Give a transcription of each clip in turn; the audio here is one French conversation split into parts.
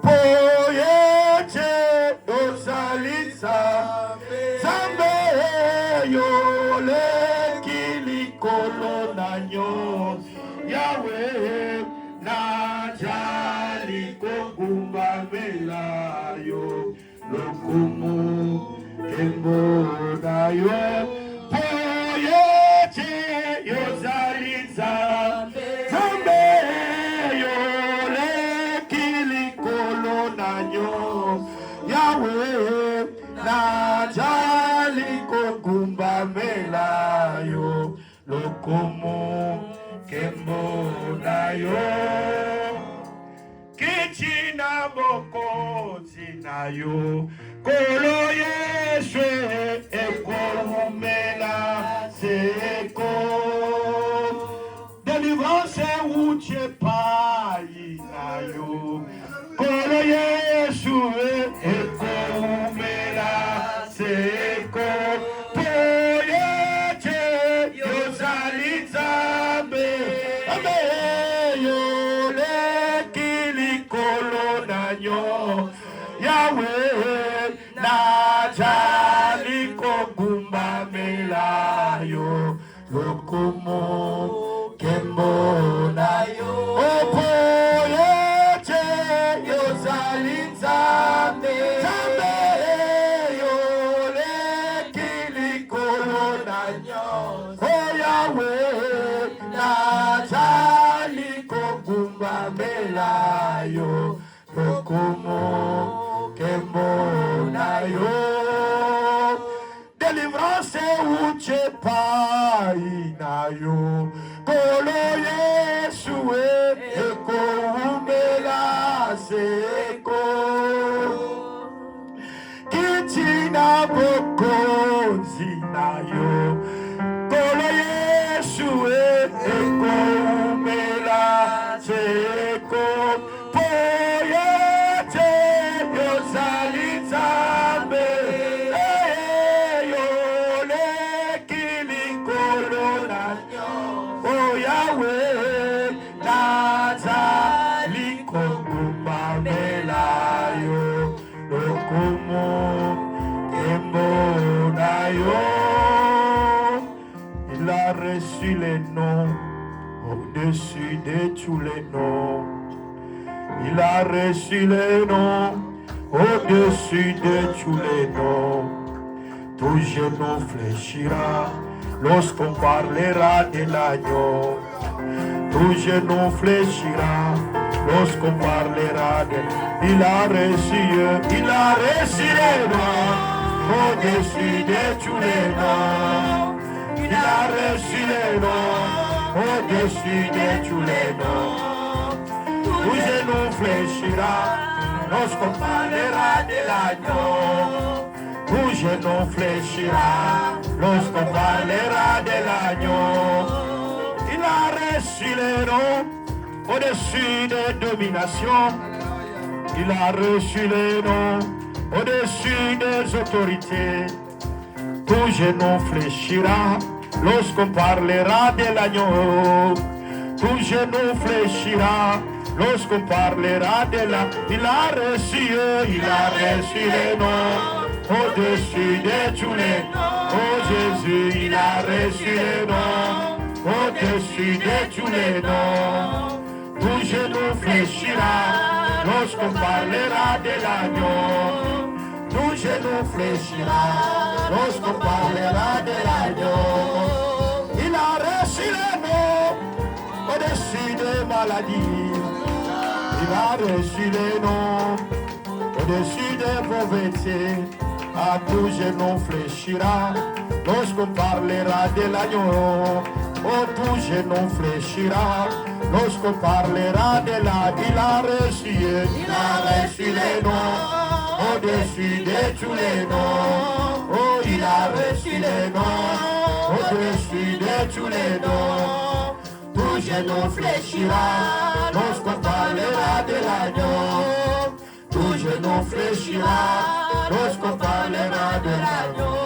Poyete dozalitza Zambe yole kilikolo nanyo Yahweh najali kogumba melayo Lokumu kembo nayo Poyete yozalitza Zambe yole kilikolo nanyo Yahweh najali kogumba melayo Lokumu kembo nayo Kichina boko zinayo Kolo yeswe eko humela seko Délivrance uche pai nayo Kolo yeswe eko humela seko Poyete yozalitzabe Abe yole kilikolo nanyo Yahweh najali kogumba melayo Lokumu kembo nayo Poyete yozalitzabe Zambe yole kilikolo nanyo Yahweh najali kogumba melayo Lokumu kembo nayo Délivrance uche pai nayo Kolo yesue eko umela seko Kichina boko zinayo Kolo yesue eko umela seko Poyete yozalitzabe yole kilikolo nanyo Yahweh nazali kogumba melayo Lokumu kembo nayo Il a reçu les noms au-dessus de tous les noms Il a reçu les noms au-dessus de tous les noms. Tout genou fléchira lorsqu'on parlera de l'agneau. Tout genou fléchira lorsqu'on parlera de l'agneau. Il a reçu les noms au-dessus de tous les noms. Il a reçu les noms au-dessus de tous les noms. Tout genou fléchira lorsqu'on parlera de l'agneau. Tout genou fléchira lorsqu'on parlera de l'agneau. Il a reçu les noms au-dessus des dominations. Il a reçu les noms au-dessus des autorités. Tout genou fléchira lorsqu'on parlera de l'agneau. Tout genou fléchira lorsqu'on parlera de la... Il a reçu les noms au-dessus de tous les noms. Oh Jésus, il a reçu les noms au-dessus de tous les noms. Tout genou fléchira lorsqu'on parlera de l'agneau. Tout genou fléchira lorsqu'on parlera de l'agneau. Il a reçu les noms au-dessus des maladies. Il a reçu les noms au-dessus des pauvretés. À tout genou fléchira lorsqu'on parlera de l'agneau. Oh, tout genou fléchira lorsqu'on parlera de l'agneau. Il a reçu les noms au-dessus de tous les noms. Oh, il a reçu les noms au-dessus de tous les noms. Tout genou fléchira lorsqu'on parlera de l'agneau. Tout genou fléchira lorsqu'on parlera de l'agneau.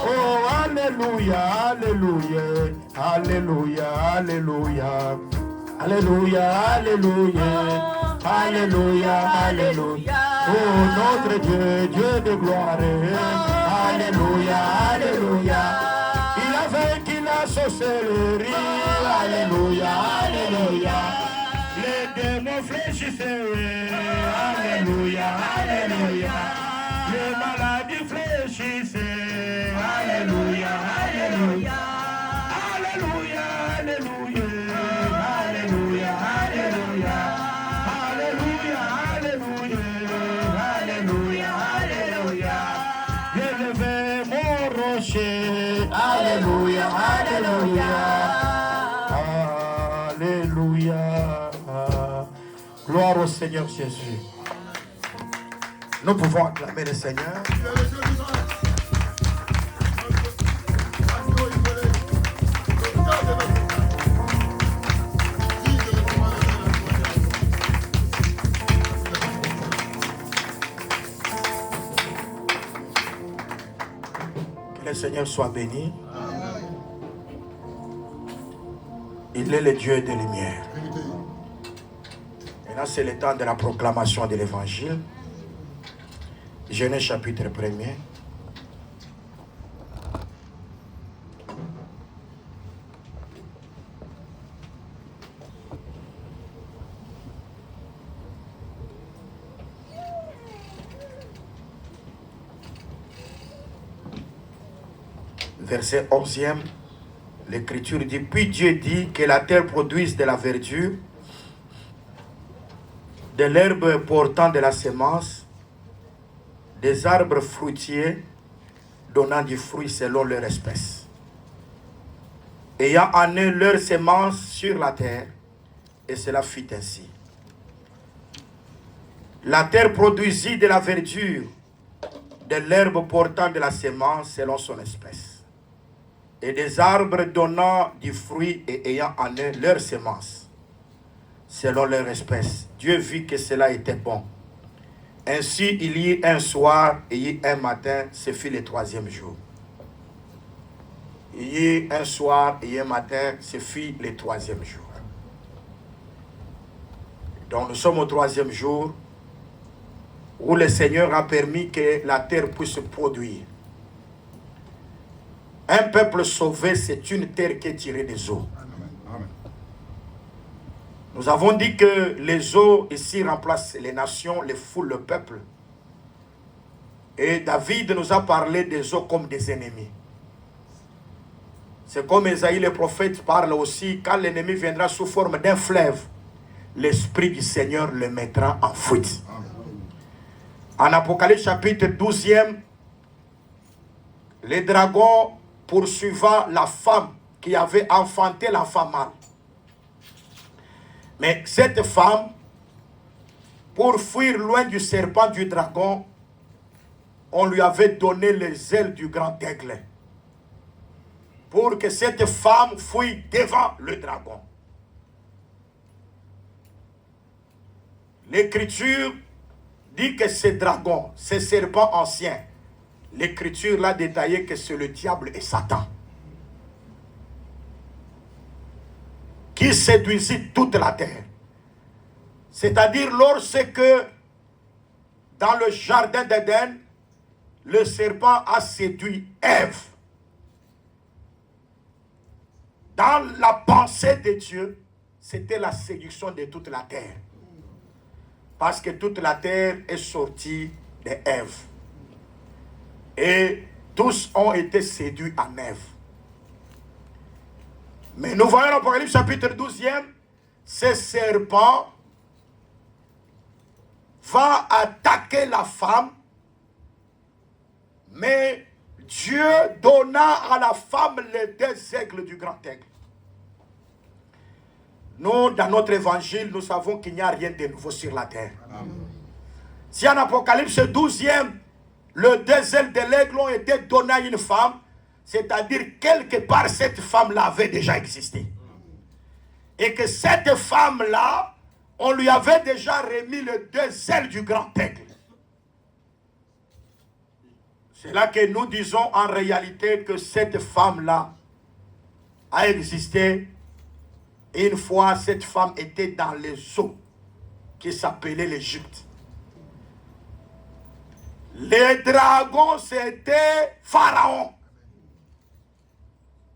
Oh, alléluia, alléluia, alléluia, alléluia, alléluia, alléluia. Alléluia, Alléluia. Oh, notre Dieu, Dieu de gloire. Alléluia, Alléluia. Il a vaincu la sorcellerie. Alléluia, Alléluia. Les démons fléchissaient. Alléluia, Alléluia. Les maladies fléchissaient. Alléluia, Alléluia. Alléluia, Alléluia. Alléluia, Alléluia. Alléluia, Alléluia. Alléluia, Alléluia. Élevez mon rocher. Alléluia, Alléluia. Alléluia. Gloire au Seigneur Jésus. Nous pouvons acclamer le Seigneur. Que le Seigneur soit béni. Il est le Dieu de lumière. Maintenant, c'est le temps de la proclamation de l'évangile. Genèse chapitre 1er. Verset 11e, l'Écriture dit, puis Dieu dit que la terre produise de la verdure, de l'herbe portant de la semence, des arbres fruitiers donnant du fruit selon leur espèce, ayant en eux leur semence sur la terre, et cela fit ainsi. La terre produisit de la verdure, de l'herbe portant de la semence selon son espèce, et des arbres donnant du fruit et ayant en eux leur semence selon leur espèce. Dieu vit que cela était bon. Ainsi, il y eut un soir et il y eut un matin, ce fut le troisième jour. Il y eut un soir et un matin, ce fut le troisième jour. Donc nous sommes au troisième jour où le Seigneur a permis que la terre puisse produire. Un peuple sauvé, c'est une terre qui est tirée des eaux. Amen. Nous avons dit que les eaux ici remplacent les nations, les foules, le peuple. Et David nous a parlé des eaux comme des ennemis. C'est comme Ésaïe le prophète parle aussi, quand l'ennemi viendra sous forme d'un fleuve, l'Esprit du Seigneur le mettra en fuite. En Apocalypse chapitre 12e, les dragons poursuivant la femme qui avait enfanté l'enfant mâle. Mais cette femme, pour fuir loin du serpent du dragon, on lui avait donné les ailes du grand aigle. Pour que cette femme fuit devant le dragon. L'Écriture dit que ce dragon, ce serpent ancien, l'Écriture l'a détaillé que c'est le diable et Satan, qui séduisit toute la terre. C'est-à-dire lorsque, dans le jardin d'Éden, le serpent a séduit Ève. Dans la pensée de Dieu, c'était la séduction de toute la terre. Parce que toute la terre est sortie d'Ève. Et tous ont été séduits en Ève. Mais nous voyons l'Apocalypse chapitre 12e, ce serpent va attaquer la femme, mais Dieu donna à la femme les deux aigles du grand aigle. Nous, dans notre évangile, nous savons qu'il n'y a rien de nouveau sur la terre. Amen. Si en Apocalypse 12e, les deux ailes de l'aigle ont été données à une femme, c'est-à-dire quelque part cette femme-là avait déjà existé. Et que cette femme-là, on lui avait déjà remis les deux ailes du grand aigle. C'est là que nous disons en réalité que cette femme-là a existé. Et une fois, cette femme était dans les eaux. qui s'appelait l'Égypte. Les dragons, c'était Pharaon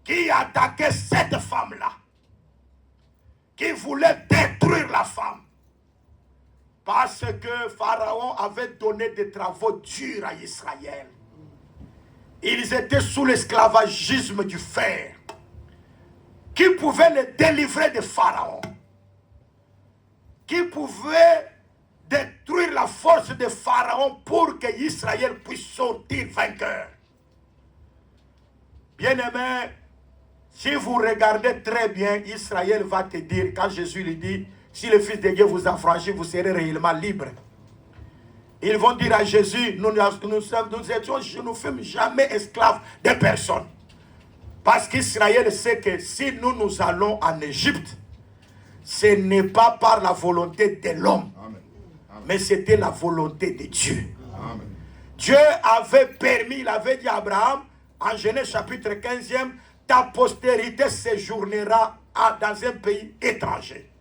qui attaquait cette femme-là, qui voulait détruire la femme. Parce que Pharaon avait donné des travaux durs à Israël. Ils étaient sous l'esclavagisme du fer. Qui pouvait les délivrer de Pharaon? Qui pouvait détruire la force de Pharaon pour que Israël puisse sortir vainqueur? Bien-aimé, si vous regardez très bien, Israël va te dire, quand Jésus lui dit, si le Fils de Dieu vous a franchi, vous serez réellement libre. Ils vont dire à Jésus, nous ne fûmes jamais esclaves de personne. Parce qu'Israël sait que si nous allons en Égypte, ce n'est pas par la volonté de l'homme, mais c'était la volonté de Dieu. Amen. Dieu avait permis, il avait dit à Abraham, en Genèse chapitre 15e, ta postérité séjournera dans un pays étranger.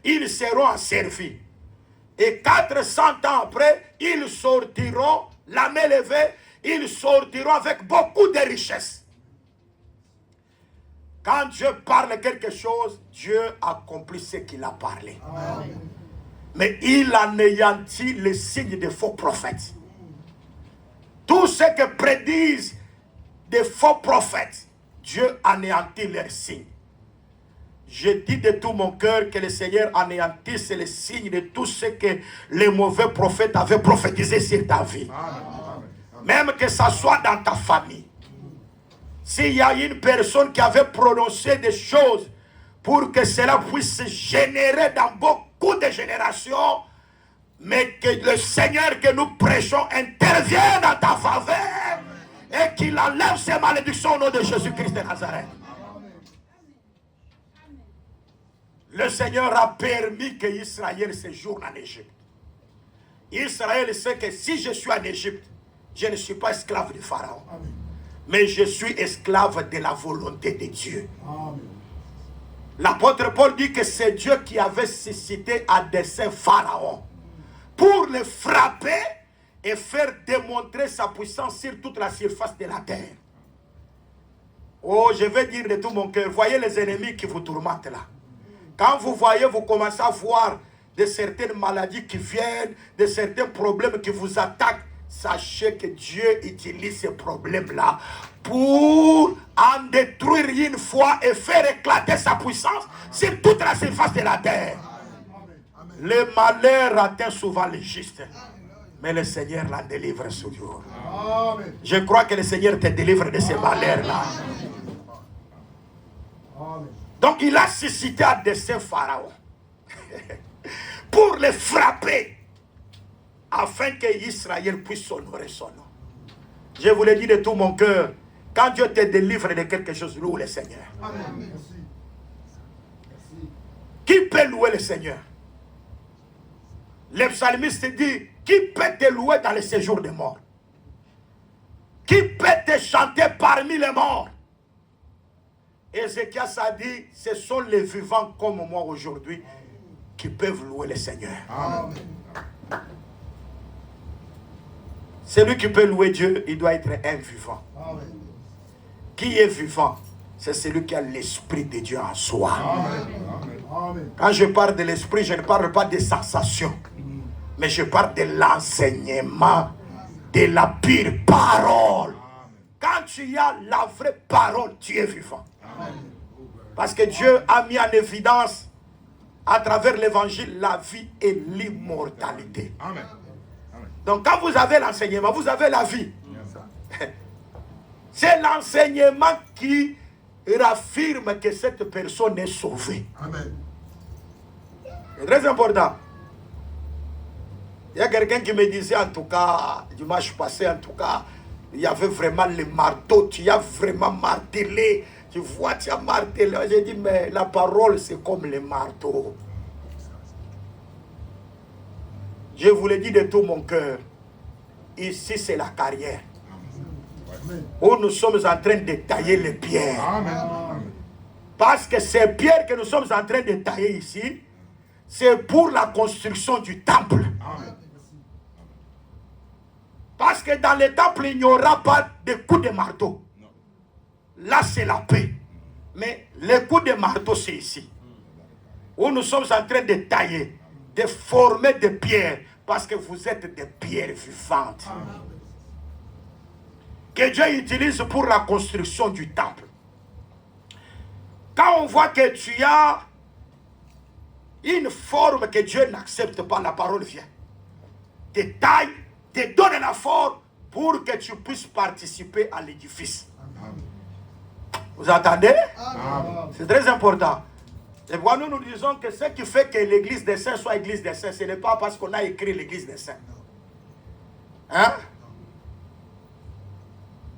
Ils seront asservis. Et 400 ans après, ils sortiront, la main levée, ils sortiront avec beaucoup de richesses. Quand Dieu parle quelque chose, Dieu accomplit ce qu'il a parlé. Amen. Mais il anéantit les signes des faux prophètes. Tout ce que prédisent des faux prophètes, Dieu anéantit leurs signes. Je dis de tout mon cœur que le Seigneur anéantisse les signes de tout ce que les mauvais prophètes avaient prophétisé sur ta vie. Amen. Même que ça soit dans ta famille. S'il y a une personne qui avait prononcé des choses pour que cela puisse générer dans beaucoup de générations, mais que le Seigneur que nous prêchons intervienne en ta faveur et qu'il enlève ces malédictions au nom de Jésus-Christ de Nazareth. Le Seigneur a permis que Israël séjourne en Égypte. Israël sait que si je suis en Égypte, je ne suis pas esclave de Pharaon. Amen. Mais je suis esclave de la volonté de Dieu. Amen. L'apôtre Paul dit que c'est Dieu qui avait suscité à dessein Pharaon pour le frapper et faire démontrer sa puissance sur toute la surface de la terre. Oh, je vais dire de tout mon cœur, voyez les ennemis qui vous tourmentent là. Quand vous voyez, vous commencez à voir de certaines maladies qui viennent, de certains problèmes qui vous attaquent, sachez que Dieu utilise ces problèmes-là pour en détruire une fois et faire éclater sa puissance sur toute la surface de la terre. Le malheur atteint souvent les justes, mais le Seigneur la délivre toujours. Je crois que le Seigneur te délivre de ces malheurs-là. Donc il a suscité à dessein Pharaon pour le frapper afin que Israël puisse honorer son nom. Je vous le dis de tout mon cœur, quand Dieu te délivre de quelque chose, loue le Seigneur. Amen. Qui peut louer le Seigneur? Le psalmiste dit, qui peut te louer dans le séjour des morts? Qui peut te chanter parmi les morts? Ézéchias a dit, ce sont les vivants comme moi aujourd'hui qui peuvent louer le Seigneur. Amen. Celui qui peut louer Dieu, il doit être un vivant. Amen. Qui est vivant? C'est celui qui a l'Esprit de Dieu en soi. Amen. Quand je parle de l'Esprit, je ne parle pas des sensations, mais je parle de l'enseignement, de la pure parole. Quand tu as la vraie parole, tu es vivant. Parce que Dieu a mis en évidence à travers l'évangile la vie et l'immortalité. Amen. Donc quand vous avez l'enseignement, vous avez la vie. C'est l'enseignement qui raffirme que cette personne est sauvée. Amen. C'est très important. Il y a quelqu'un qui me disait, en tout cas, dimanche passé, en tout cas, il y avait vraiment le marteau, tu as vraiment martelé. Tu vois, tu as martelé. J'ai dit, mais la parole, c'est comme le marteau. Je vous le dis de tout mon cœur. Ici, c'est la carrière. Où nous sommes en train de tailler les pierres. Amen. Parce que ces pierres que nous sommes en train de tailler ici, c'est pour la construction du temple. Amen. Parce que dans le temple, il n'y aura pas de coups de marteau. Non. Là, c'est la paix. Mais les coups de marteau, c'est ici. Où nous sommes en train de tailler, de former des pierres. Parce que vous êtes des pierres vivantes. Amen. Que Dieu utilise pour la construction du temple. Quand on voit que tu as une forme que Dieu n'accepte pas, la parole vient. Te taille, te donne la forme pour que tu puisses participer à l'édifice. Amen. Vous entendez? Amen. C'est très important. Et pourquoi nous disons que ce qui fait que l'église des saints soit église des saints, ce n'est pas parce qu'on a écrit l'église des saints. Hein?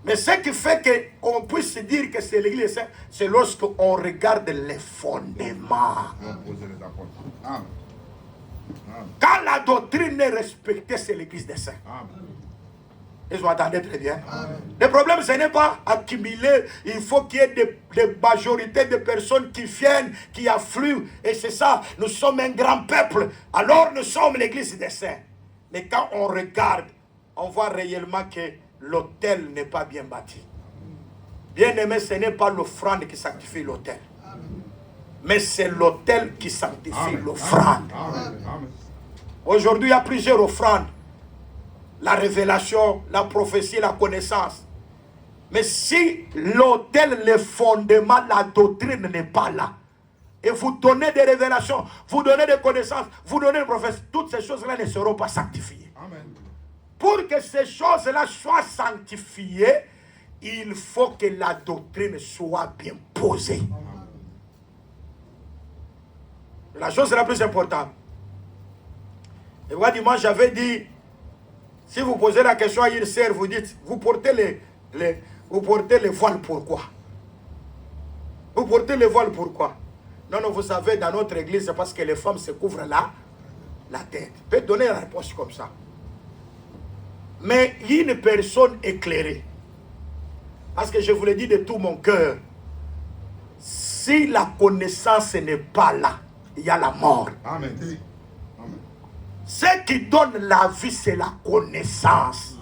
Mais ce qui fait qu'on puisse dire que c'est l'église des saints, c'est lorsqu'on regarde les fondements. Amen. Quand la doctrine est respectée, c'est l'église des saints. Amen. Et vous entendez très bien. Amen. Le problème, ce n'est pas accumuler. Il faut qu'il y ait des majorités de personnes qui viennent, qui affluent. Et c'est ça, nous sommes un grand peuple. Alors nous sommes l'église des saints. Mais quand on regarde, on voit réellement que l'autel n'est pas bien bâti. Bien aimé, ce n'est pas l'offrande qui sanctifie l'autel. Mais c'est l'autel qui sanctifie l'offrande. Aujourd'hui, il y a plusieurs offrandes. La révélation, la prophétie, la connaissance. Mais si l'autel, le fondement, la doctrine n'est pas là, et vous donnez des révélations, vous donnez des connaissances, vous donnez des prophéties, toutes ces choses-là ne seront pas sanctifiées. Amen. Pour que ces choses-là soient sanctifiées, il faut que la doctrine soit bien posée. La chose la plus importante. Et moi, dimanche, j'avais dit, si vous posez la question à une sœur, vous dites, vous portez les voiles pourquoi? Vous portez les voiles pourquoi? Non, non, vous savez, dans notre église, c'est parce que les femmes se couvrent la tête. Peut donner la réponse comme ça. Mais une personne éclairée, parce que je vous le dis de tout mon cœur, si la connaissance n'est pas là, il y a la mort. Amen. Ce qui donne la vie, c'est la connaissance.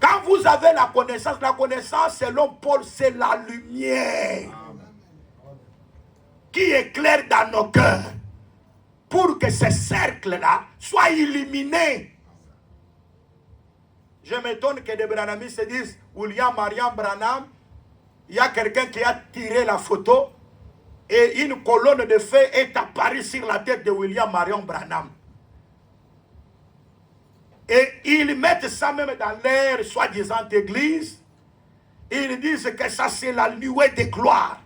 Quand vous avez la connaissance, selon Paul, c'est la lumière qui éclaire dans nos cœurs pour que ce cercle-là soit illuminé. Je m'étonne que des Branhamistes se disent William Marion Branham, il y a quelqu'un qui a tiré la photo et une colonne de feu est apparue sur la tête de William Marion Branham. Et ils mettent ça même dans leur soi-disant église. Ils disent que ça c'est la nuée de gloire.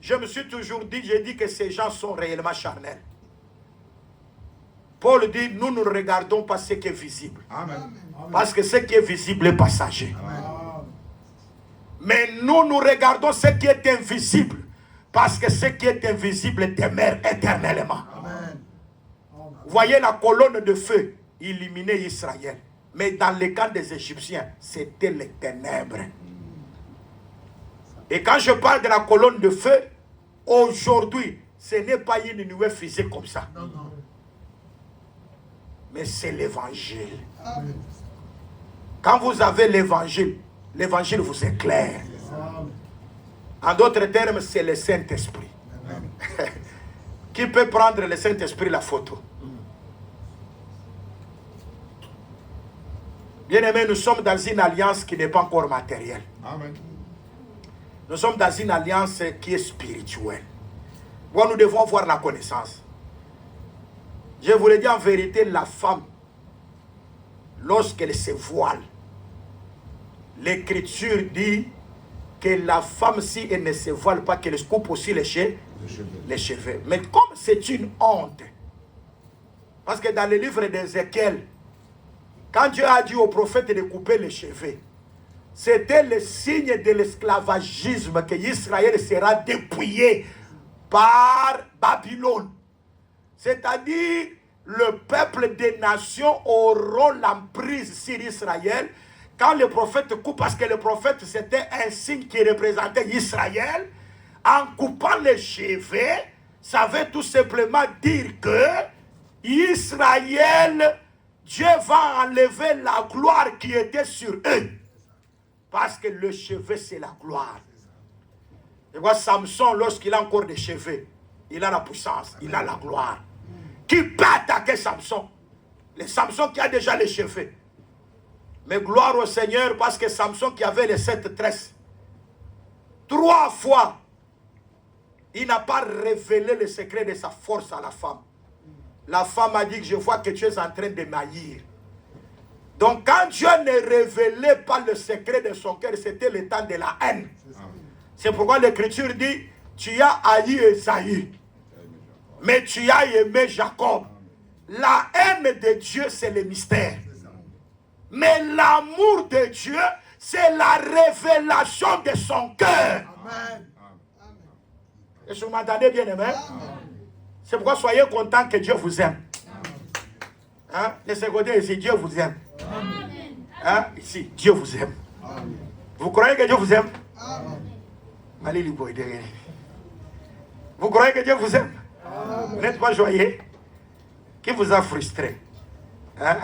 Je me suis toujours dit, j'ai dit que ces gens sont réellement charnels. Paul dit, nous ne regardons pas ce qui est visible. Amen. Parce que ce qui est visible est passager. Amen. Mais nous regardons ce qui est invisible. Parce que ce qui est invisible demeure éternellement. Amen. Voyez la colonne de feu illuminer Israël. Mais dans le camp des Égyptiens, c'était les ténèbres. Et quand je parle de la colonne de feu, aujourd'hui, ce n'est pas une nuée physique comme ça. Non, non. Mais c'est l'évangile. Quand vous avez l'évangile, l'évangile vous éclaire. En d'autres termes, c'est le Saint-Esprit. Qui peut prendre le Saint-Esprit la photo? Bien-aimés, nous sommes dans une alliance qui n'est pas encore matérielle. Amen. Nous sommes dans une alliance qui est spirituelle. Bon, nous devons voir la connaissance. Je vous le dis en vérité, la femme, lorsqu'elle se voile, l'Écriture dit que la femme, si elle ne se voile pas, qu'elle se coupe aussi les cheveux. Mais comme c'est une honte, parce que dans le livre d'Ézéchiel, quand Dieu a dit au prophète de couper les cheveux, c'était le signe de l'esclavagisme que Israël sera dépouillé par Babylone. C'est-à-dire, le peuple des nations auront l'emprise sur Israël quand le prophète coupe, parce que le prophète c'était un signe qui représentait Israël. En coupant les cheveux, Ça veut tout simplement dire que Israël, Dieu va enlever la gloire qui était sur eux. Parce que le cheveu, c'est la gloire. Et vois Samson, lorsqu'il a encore des cheveux, il a la puissance, il a la gloire. Qui peut attaquer Samson? Le Samson qui a déjà les cheveux. Mais gloire au Seigneur, parce que Samson qui avait les 7 tresses, 3 fois, il n'a pas révélé le secret de sa force à la femme. La femme a dit que je vois que tu es en train de m'haïr. Donc quand Dieu ne révélait pas le secret de son cœur, c'était le temps de la haine. C'est pourquoi l'Écriture dit, tu as haï Esaïe, mais tu as aimé Jacob. La haine de Dieu, c'est le mystère. Mais l'amour de Dieu, c'est la révélation de son cœur. Est-ce que vous m'entendez bien, aimé? C'est pourquoi soyez contents que Dieu vous aime. Hein? De ce côté ici, Dieu vous aime. Hein? Ici, Dieu vous aime. Vous croyez que Dieu vous aime? Vous croyez que Dieu vous aime? Vous n'êtes pas joyeux? Qui vous a frustré? Hein?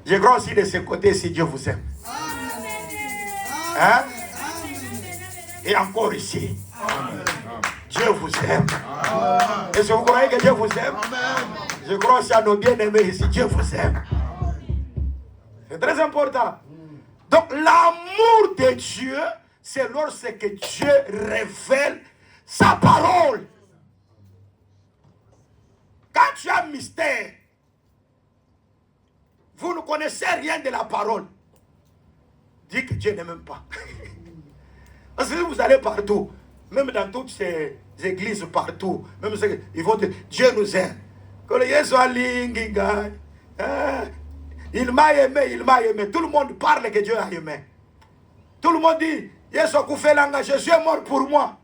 Je crois aussi de ce côté si Dieu vous aime. Hein? Et encore ici. Dieu vous aime. Est-ce que vous croyez que Dieu vous aime? Je crois aussi à nos bien-aimés ici. Dieu vous aime. C'est très important. Donc l'amour de Dieu, c'est lorsque Dieu révèle sa parole. Quand tu as un mystère, vous ne connaissez rien de la parole, dites que Dieu ne m'aime pas. Parce que si vous allez partout, même dans toutes ces églises partout, même ils vont dire Dieu nous aime. Il m'a aimé, il m'a aimé. Tout le monde parle que Dieu a aimé. Tout le monde dit Jésus est mort pour moi.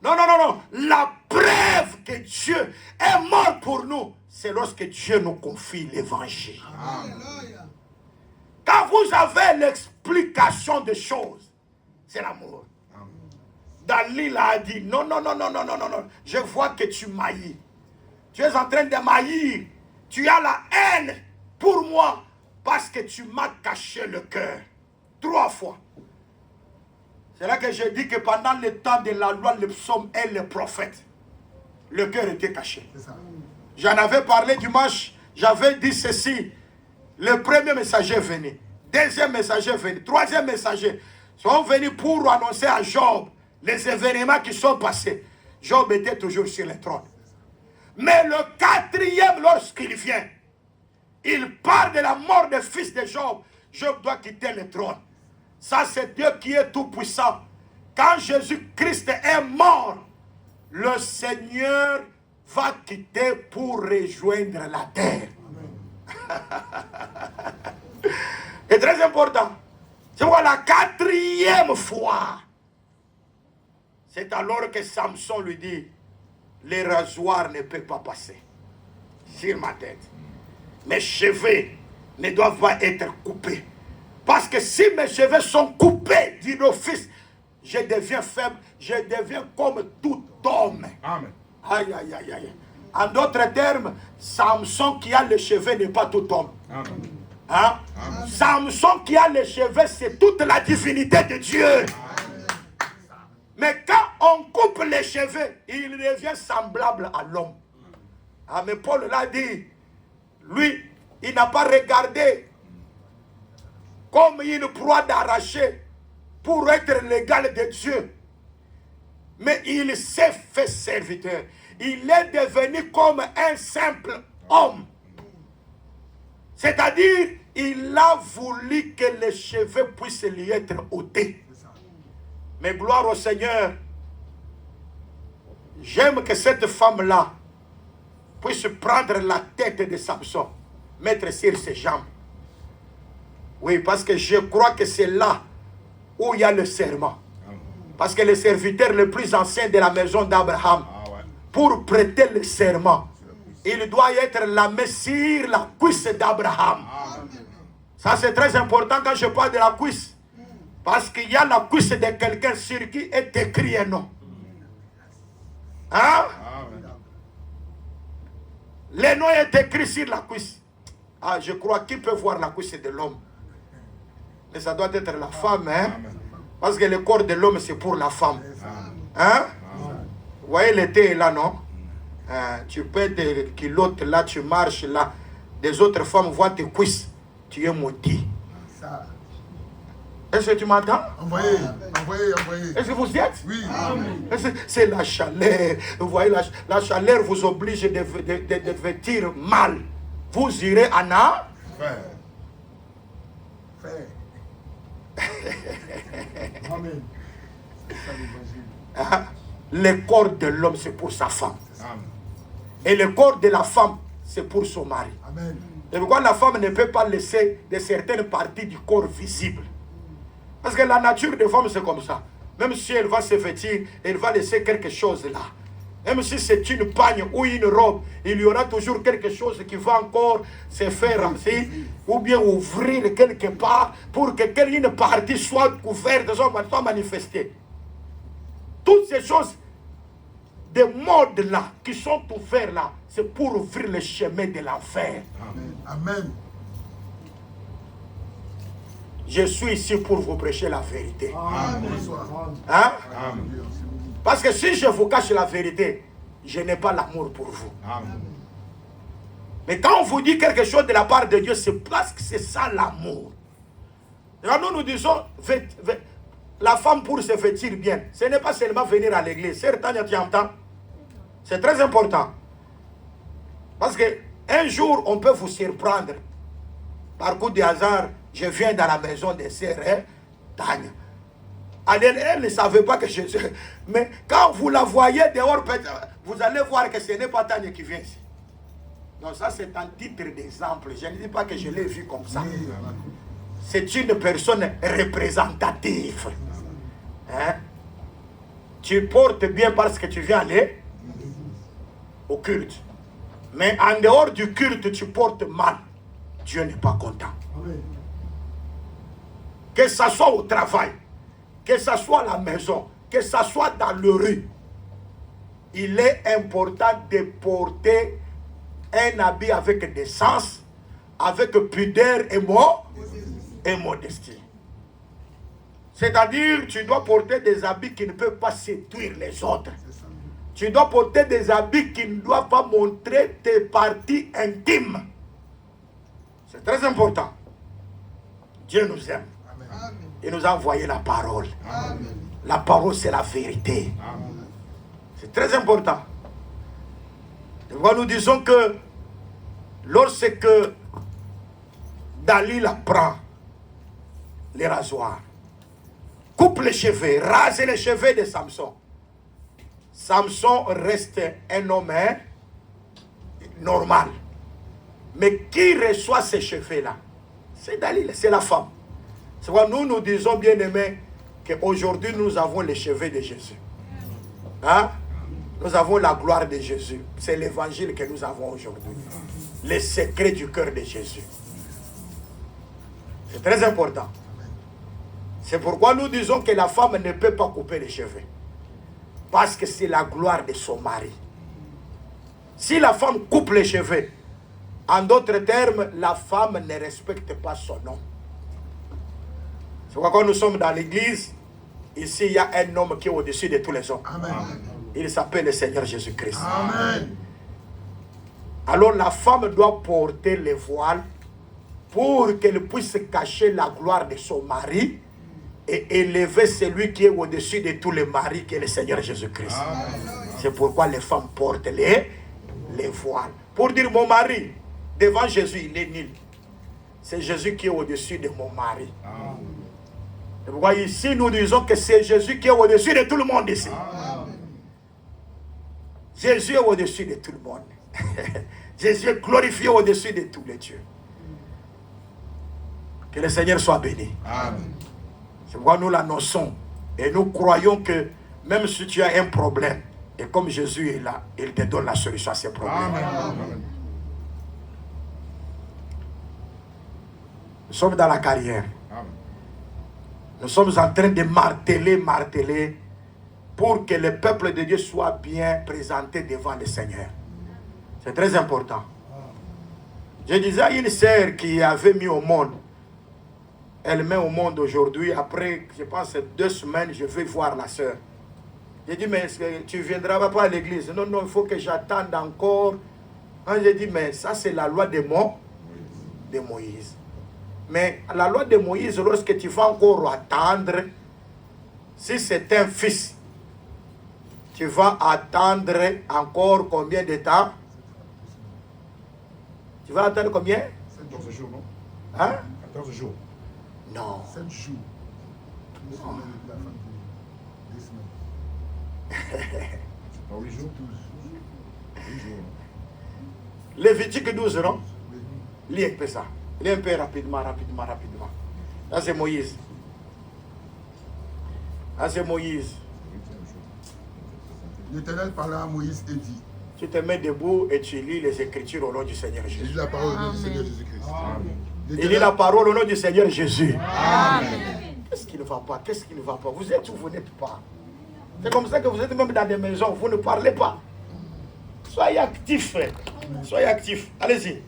Non, non, non, non. La preuve que Dieu est mort pour nous, c'est lorsque Dieu nous confie l'évangile. Quand vous avez l'explication des choses, c'est l'amour. Dalila a dit non, non, non, non, non, non, non, non. Je vois que tu m'haïs. Tu es en train de m'haïr. Tu as la haine pour moi parce que tu m'as caché le cœur. 3 fois. C'est là que je dis que pendant le temps de la loi, le psaume et le prophète, le cœur était caché. J'en avais parlé dimanche, j'avais dit ceci. Le premier messager est venu, deuxième messager est venu, troisième messager sont venus pour annoncer à Job les événements qui sont passés. Job était toujours sur le trône. Mais le 4e, lorsqu'il vient, il parle de la mort des fils de Job. Job doit quitter le trône. Ça, c'est Dieu qui est tout puissant. Quand Jésus-Christ est mort, le Seigneur va quitter pour rejoindre la terre. C'est très important. C'est pourquoi la 4e fois, c'est alors que Samson lui dit, les rasoirs ne peuvent pas passer sur ma tête. Mes cheveux ne doivent pas être coupés. Parce que si mes cheveux sont coupés, dit l'office, je deviens faible, je deviens comme tout homme. Amen. Aïe, aïe, aïe, aïe. En d'autres termes, Samson qui a les cheveux n'est pas tout homme. Amen. Hein? Amen. Samson qui a les cheveux, c'est toute la divinité de Dieu. Amen. Mais quand on coupe les cheveux, il devient semblable à l'homme. Ah, mais Paul l'a dit. Lui, il n'a pas regardé comme une proie d'arracher pour être l'égal de Dieu. Mais il s'est fait serviteur. Il est devenu comme un simple homme. C'est-à-dire, il a voulu que les cheveux puissent lui être ôtés. Mais gloire au Seigneur, j'aime que cette femme-là puisse prendre la tête de Samson, mettre sur ses jambes. Oui, parce que je crois que c'est là où il y a le serment. Parce que le serviteur le plus ancien de la maison d'Abraham, pour prêter le serment, il doit être la main sur la cuisse d'Abraham. Ça, c'est très important quand je parle de la cuisse. Parce qu'il y a la cuisse de quelqu'un sur qui est écrit un nom. Hein? Amen. Le nom est écrit sur la cuisse. Ah, je crois qu'il peut voir la cuisse de l'homme. Mais ça doit être la femme, hein? Amen. Parce que le corps de l'homme, c'est pour la femme. Amen. Hein? Amen. Vous voyez, l'été est là, non? Hein, tu peux des culottes là, tu marches là. Des autres femmes voient tes cuisses. Tu es maudit. Est-ce que tu m'entends? Envoyez. Est-ce que vous y êtes? Oui. C'est la chaleur. Vous voyez, la chaleur vous oblige de vêtir mal. Vous irez en a. Frère. Amen. Hein? Le corps de l'homme, c'est pour sa femme. Amen. Et le corps de la femme, c'est pour son mari. Amen. C'est pourquoi la femme ne peut pas laisser de certaines parties du corps visibles. Parce que la nature des femmes, c'est comme ça. Même si elle va se vêtir, elle va laisser quelque chose là. Même si c'est une pagne ou une robe, il y aura toujours quelque chose qui va encore se faire ainsi, ou bien ouvrir quelque part pour que une partie soit couverte, soit manifestée. Toutes ces choses, des modes là, qui sont ouverts là, c'est pour ouvrir le chemin de l'enfer. Amen. Je suis ici pour vous prêcher la vérité. Amen. Hein? Amen. Parce que si je vous cache la vérité, je n'ai pas l'amour pour vous. Amen. Mais quand on vous dit quelque chose de la part de Dieu, c'est parce que c'est ça l'amour. Nous disons, la femme pour se vêtir bien, ce n'est pas seulement venir à l'église. Certains, tu entends? C'est très important. Parce que un jour, on peut vous surprendre. Par coup de hasard, je viens dans la maison des sœurs, hein, Tania. Elle ne savait pas que je suis. Mais quand vous la voyez dehors, vous allez voir que ce n'est pas Tania qui vient ici. Donc ça, c'est un titre d'exemple. Je ne dis pas que je l'ai vu comme ça. C'est une personne représentative. Hein? Tu portes bien parce que tu viens aller au culte. Mais en dehors du culte, tu portes mal. Dieu n'est pas content. Amen. Que ça soit au travail, que ça soit à la maison, que ça soit dans le rue, il est important de porter un habit avec décence, avec pudeur et modestie. C'est-à-dire, tu dois porter des habits qui ne peuvent pas séduire les autres. Tu dois porter des habits qui ne doivent pas montrer tes parties intimes. C'est très important. Dieu nous aime. Il nous a envoyé la parole. Amen. La parole, c'est la vérité. Amen. C'est très important. Et voilà, nous disons que lorsque Dalila prend les rasoirs, coupe les cheveux, rase les cheveux de Samson, Samson reste un homme normal. Mais qui reçoit ces cheveux-là? C'est Dalila, c'est la femme. C'est pourquoi nous disons, bien aimés, qu'aujourd'hui nous avons les cheveux de Jésus. Hein? Nous avons la gloire de Jésus. C'est l'évangile que nous avons aujourd'hui. Les secrets du cœur de Jésus. C'est très important. C'est pourquoi nous disons que la femme ne peut pas couper les cheveux. Parce que c'est la gloire de son mari. Si la femme coupe les cheveux, en d'autres termes, la femme ne respecte pas son homme. C'est pourquoi quand nous sommes dans l'église, ici il y a un homme qui est au-dessus de tous les hommes. Amen. Il s'appelle le Seigneur Jésus-Christ. Amen. Alors la femme doit porter le voile pour qu'elle puisse cacher la gloire de son mari et élever celui qui est au-dessus de tous les maris, qui est le Seigneur Jésus-Christ. C'est pourquoi les femmes portent les voiles. Pour dire mon mari, devant Jésus, il est nul. C'est Jésus qui est au-dessus de mon mari. Et vous voyez ici, nous disons que c'est Jésus qui est au-dessus de tout le monde ici. Jésus est au-dessus de tout le monde. Jésus est glorifié au-dessus de tous les dieux. Que le Seigneur soit béni. Amen. C'est pourquoi nous l'annonçons. Et nous croyons que même si tu as un problème, et comme Jésus est là, il te donne la solution à ces problèmes. Amen. Nous sommes dans la carrière. Amen. Nous sommes en train de marteler pour que le peuple de Dieu soit bien présenté devant le Seigneur. C'est très important. Je disais à une sœur qui avait mis au monde, elle met au monde aujourd'hui, après, je pense, 2 semaines, je vais voir la sœur. J'ai dit, mais est-ce que tu ne viendras pas à l'église? Non, non, il faut que j'attende encore. J'ai dit, mais ça, c'est la loi de Moïse. Mais la loi de Moïse, lorsque tu vas encore attendre, si c'est un fils, tu vas attendre encore combien de temps? Tu vas attendre combien? 14 jours, non? Hein? 14 jours. Non. 7 jours. C'est pas 8 jours? 8 jours. Lévitique 12, non? Lis un peu ça. Lis un peu rapidement. Là, c'est Moïse. Là, c'est Moïse. L'Éternel parla à Moïse et dit. Tu te mets debout et tu lis les Écritures au nom du Seigneur Il Jésus. lit la parole au nom du Seigneur Jésus-Christ. Il lit la parole au nom du Seigneur Jésus. Amen. Qu'est-ce qui ne va pas? Qu'est-ce qui ne va pas? Vous êtes où vous n'êtes pas? C'est comme ça que vous êtes même dans des maisons, vous ne parlez pas. Soyez actifs, frère. Soyez actifs. Allez-y.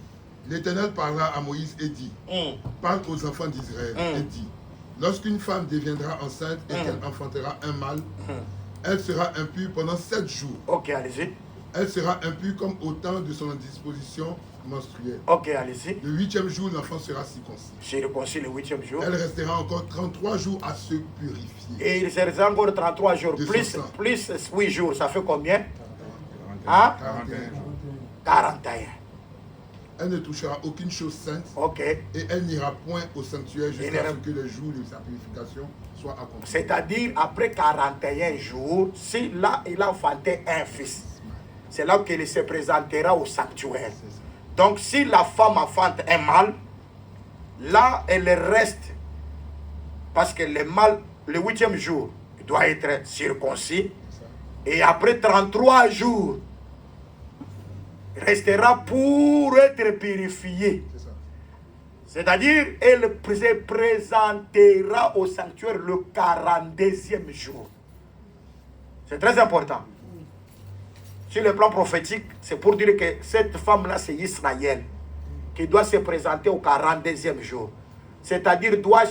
L'Éternel parla à Moïse et dit. Parle aux enfants d'Israël et dit. Lorsqu'une femme deviendra enceinte et qu'elle enfantera un mâle, elle sera impure pendant 7 jours. Ok, allez-y. Elle sera impure comme au temps de son indisposition menstruelle. Ok, allez-y. Le 8e jour, l'enfant sera circoncis. Circoncis le 8e jour. Elle restera encore 33 jours à se purifier. Et il restera encore 33 jours. De Plus 8 jours, ça fait combien? 41 jours. 41. Elle ne touchera aucune chose sainte. Ok. Et elle n'ira point au sanctuaire jusqu'à ce que le jour de sa purification soit accompli. C'est-à-dire, après 41 jours, si là, il a enfanté un fils, c'est là qu'il se présentera au sanctuaire. Donc, si la femme enfante un mâle, là, elle reste. Parce que le mâle, le 8e jour, il doit être circoncis. Et après 33 jours, il restera pour être purifié. C'est-à-dire, elle se présentera au sanctuaire le 42e jour. C'est très important. Sur le plan prophétique, c'est pour dire que cette femme-là, c'est Israël, qui doit se présenter au 42e jour. C'est-à-dire, doit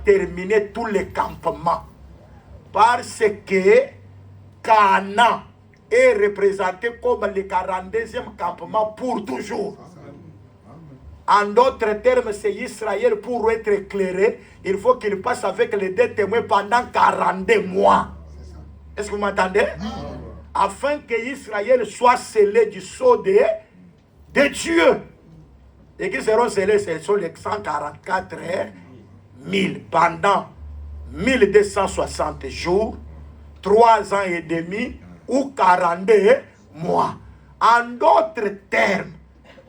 terminer tous les campements. Parce que Canaan est représenté comme le 42e campement pour toujours. En d'autres termes, c'est Israël pour être éclairé. Il faut qu'il passe avec les 2 témoins pendant 42 mois. Est-ce que vous m'entendez? Afin que Israël soit scellé du sceau de Dieu. Et qui seront scellés, ce sont les 144 000 pendant 1260 jours, 3 ans et demi ou 42 mois. En d'autres termes,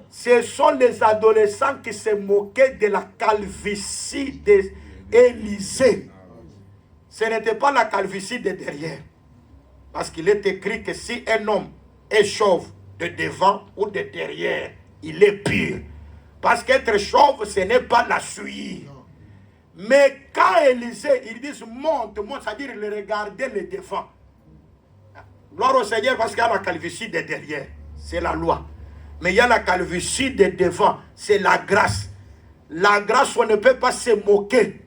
ce sont les adolescents qui se moquaient de la calvitie d'Élisée. Ce n'était pas la calvitie de derrière. Parce qu'il est écrit que si un homme est chauve de devant ou de derrière, il est pur. Parce qu'être chauve, ce n'est pas la suie. Mais quand Élisée, ils disent monte, c'est-à-dire il regardait le devant. Gloire au Seigneur, parce qu'il y a la calvitie de derrière. C'est la loi. Mais il y a la calvitie de devant. C'est la grâce. La grâce, on ne peut pas se moquer.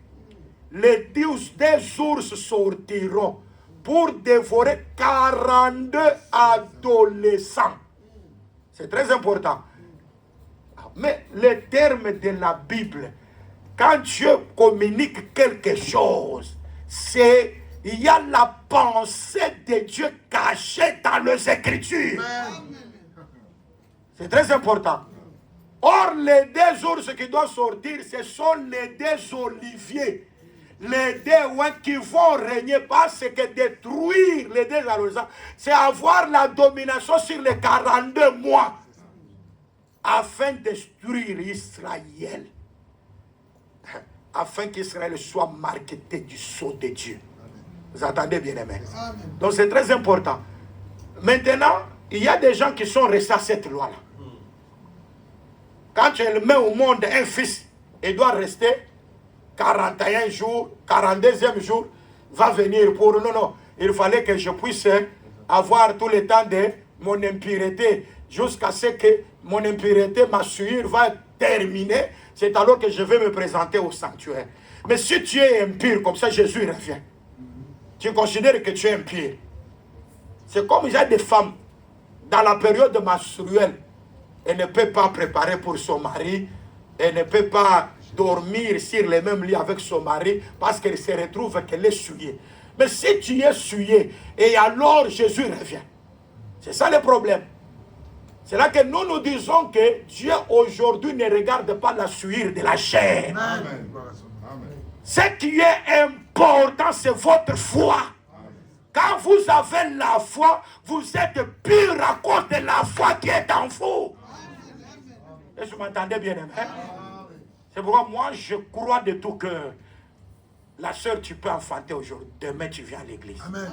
Les 10 des ours sortiront pour dévorer 42 adolescents. C'est très important. Mais le terme de la Bible, quand Dieu communique quelque chose, c'est il y a la pensée de Dieu cachée dans les Écritures. C'est très important. Or, les 2 ours qui doivent sortir, ce sont les 2 oliviers. Les 2 qui vont régner, parce que détruire les 2 adolescents, c'est avoir la domination sur les 42 mois. Afin de détruire Israël. Afin qu'Israël soit marqué du sceau de Dieu. Vous entendez bien, aimé? Donc c'est très important. Maintenant, il y a des gens qui sont restés à cette loi-là. Quand tu mets au monde un fils, il doit rester 41 jours, 42e jour, va venir pour... Non, il fallait que je puisse avoir tout le temps de mon impureté, jusqu'à ce que mon impureté, ma souillure va terminer. C'est alors que je vais me présenter au sanctuaire. Mais si tu es impur, comme ça Jésus revient. Tu considères que tu es impur. C'est comme il y a des femmes, dans la période menstruelle, elle ne peut pas préparer pour son mari, elle ne peut pas dormir sur les mêmes lits avec son mari, parce qu'elle se retrouve qu'elle est souillée. Mais si tu es souillé, et alors Jésus revient. C'est ça le problème. C'est là que nous disons que Dieu aujourd'hui ne regarde pas la souillure de la chair. Amen. Ce qui est important, c'est votre foi. Quand vous avez la foi, vous êtes pur à cause de la foi qui est en vous. Est-ce que vous m'entendez bien, aimé? C'est pourquoi moi, je crois de tout cœur. La sœur, tu peux enfanter aujourd'hui. Demain, tu viens à l'église. Amen.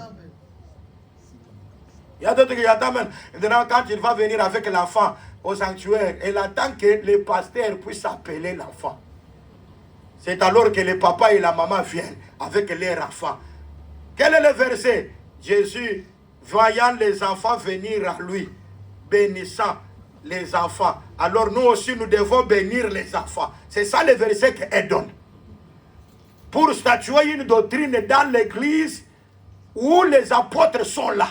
Il y a d'autres qui attendent même. Maintenant, quand il va venir avec l'enfant au sanctuaire, il attend que les pasteurs puissent appeler l'enfant. C'est alors que le papa et la maman viennent avec leur enfant. Quel est le verset? Jésus, voyant les enfants venir à lui, bénissant les enfants. Alors nous aussi, nous devons bénir les enfants. C'est ça le verset qu'elle donne. Pour statuer une doctrine dans l'église où les apôtres sont là.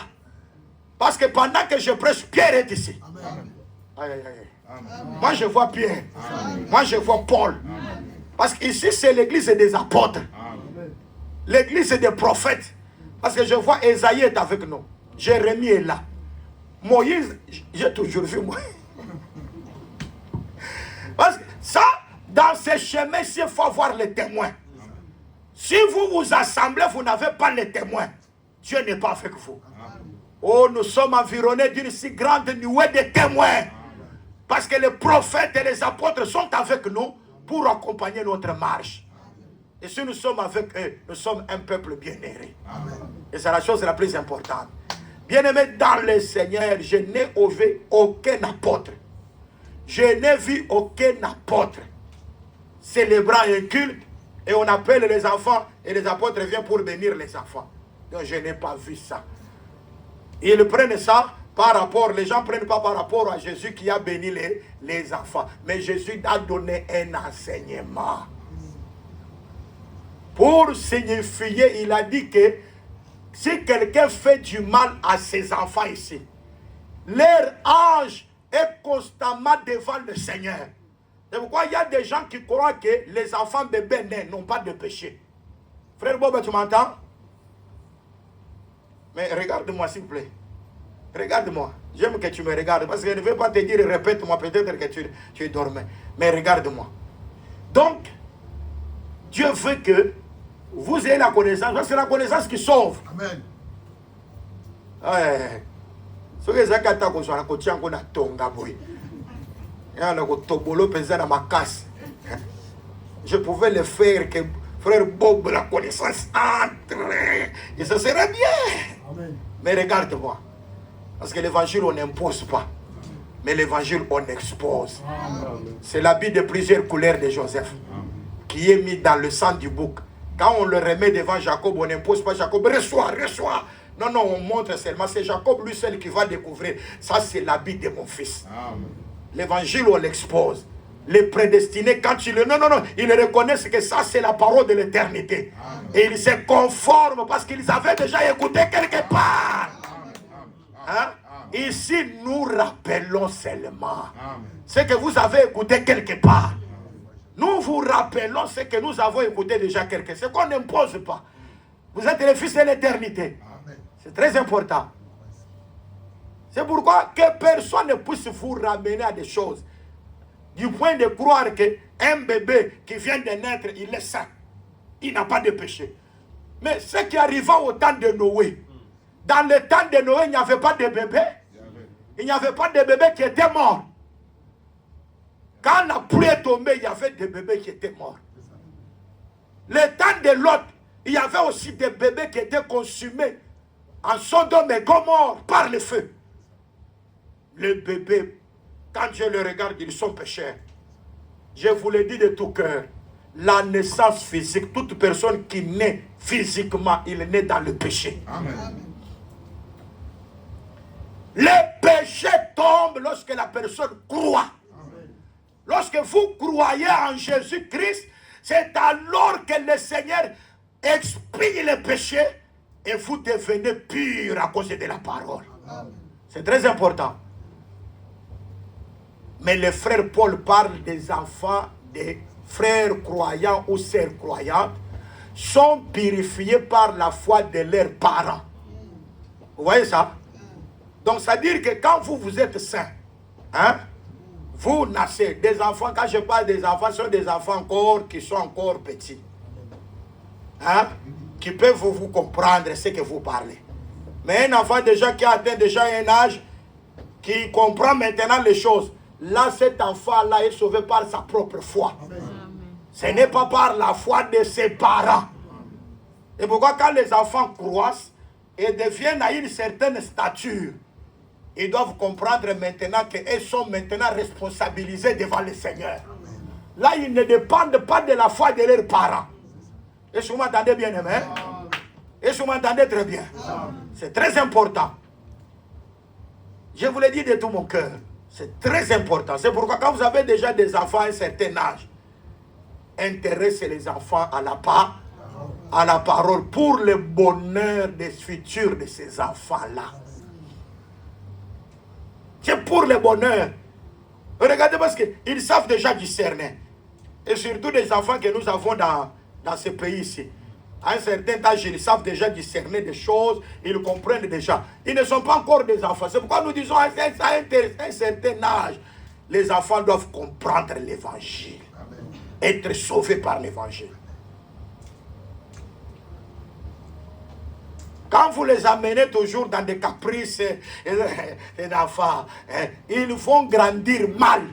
Parce que pendant que je prêche, Pierre est ici. Amen. Aïe, aïe, aïe. Amen. Moi, je vois Pierre. Amen. Moi, je vois Paul. Amen. Parce qu'ici, c'est l'église des apôtres. Amen. L'église des prophètes. Parce que je vois Esaïe est avec nous. Jérémie est là. Moïse, j'ai toujours vu moi. Parce que ça, dans ces chemins, il faut avoir les témoins. Si vous vous assemblez, vous n'avez pas les témoins. Dieu n'est pas avec vous. Oh, nous sommes environnés d'une si grande nuée de témoins. Parce que les prophètes et les apôtres sont avec nous pour accompagner notre marche. Et si nous sommes avec eux, nous sommes un peuple bien-aimé. Et c'est la chose la plus importante. Bien-aimé dans le Seigneur, je n'ai vu aucun apôtre. Je n'ai vu aucun apôtre célébrant un culte et on appelle les enfants et les apôtres viennent pour bénir les enfants. Donc je n'ai pas vu ça. Ils prennent ça par rapport, les gens ne prennent pas par rapport à Jésus qui a béni les enfants. Mais Jésus a donné un enseignement. Pour signifier, il a dit que si quelqu'un fait du mal à ses enfants ici, leur ange est constamment devant le Seigneur. C'est pourquoi il y a des gens qui croient que les enfants bébés nés n'ont pas de péché. Frère Bob, tu m'entends? Mais regarde-moi s'il vous plaît. Regarde-moi. J'aime que tu me regardes. Parce que je ne vais pas te dire, répète-moi, peut-être que tu dormais. Mais regarde-moi. Donc, Dieu veut que vous ayez la connaissance. Parce que c'est la connaissance qui sauve. Amen. Ouais. Ce que c'est qu'on soit côté on a tonga boy. Je pouvais le faire que frère Bob la connaissance entre et ça serait bien. Amen. Mais regarde-moi. Parce que l'évangile on n'impose pas. Mais l'évangile on expose. C'est l'habit de plusieurs couleurs de Joseph qui est mis dans le sang du bouc. Quand on le remet devant Jacob, on n'impose pas Jacob. Reçois. Non, on montre seulement. C'est Jacob lui seul qui va découvrir. Ça, c'est l'habit de mon fils. L'évangile, on l'expose. Les prédestinés, quand ils le... Non, ils reconnaissent que ça, c'est la parole de l'éternité. Et ils se conforment parce qu'ils avaient déjà écouté quelque part. Hein? Ici, nous rappelons seulement ce que vous avez écouté quelque part. Nous vous rappelons ce que nous avons écouté déjà quelque part. Ce qu'on n'impose pas. Vous êtes les fils de l'éternité. C'est très important. C'est pourquoi que personne ne puisse vous ramener à des choses. Du point de croire qu'un bébé qui vient de naître, il est saint. Il n'a pas de péché. Mais ce qui arriva au temps de Noé, dans le temps de Noé, il n'y avait pas de bébé. Il n'y avait pas de bébé qui était mort. Quand la pluie est tombée, il y avait des bébés qui étaient morts. Le temps de Lot, il y avait aussi des bébés qui étaient consumés en Sodome et Gomorrhe par le feu. Les bébés, quand Dieu les regarde, ils sont pécheurs. Je vous le dis de tout cœur. la naissance physique. Toute personne qui naît physiquement, il naît dans le péché. Amen. Le péché tombe lorsque la personne croit. Lorsque vous croyez en Jésus-Christ, c'est alors que le Seigneur expie le péché et vous devenez pur à cause de la parole. C'est très important. Mais le frère Paul parle des enfants, des frères croyants ou sœurs croyantes, sont purifiés par la foi de leurs parents. Vous voyez ça? Donc, ça veut dire que quand vous êtes saint, hein, vous naissez. Des enfants, quand je parle des enfants, ce sont des enfants qui sont encore petits. Hein, qui peuvent vous comprendre ce que vous parlez. Mais un enfant déjà qui a atteint déjà un âge, qui comprend maintenant les choses, là, cet enfant-là est sauvé par sa propre foi. Amen. Ce n'est pas par la foi de ses parents. Et pourquoi quand les enfants croissent et deviennent à une certaine stature, ils doivent comprendre maintenant qu'ils sont maintenant responsabilisés devant le Seigneur. Là, ils ne dépendent pas de la foi de leurs parents. Est-ce que vous m'entendez bien, aimé? Est-ce que vous m'entendez très bien? C'est très important. Je vous l'ai dit de tout mon cœur. C'est très important. C'est pourquoi quand vous avez déjà des enfants à un certain âge, intéressez les enfants à la parole pour le bonheur des futurs de ces enfants-là. C'est pour le bonheur. Regardez parce qu'ils savent déjà discerner. Et surtout des enfants que nous avons dans ce pays-ci. À un certain âge, ils savent déjà discerner des choses, ils comprennent déjà. Ils ne sont pas encore des enfants. C'est pourquoi nous disons à un certain âge, les enfants doivent comprendre l'évangile. Être sauvés par l'évangile. Quand vous les amenez toujours dans des caprices d'enfants, ils vont grandir mal.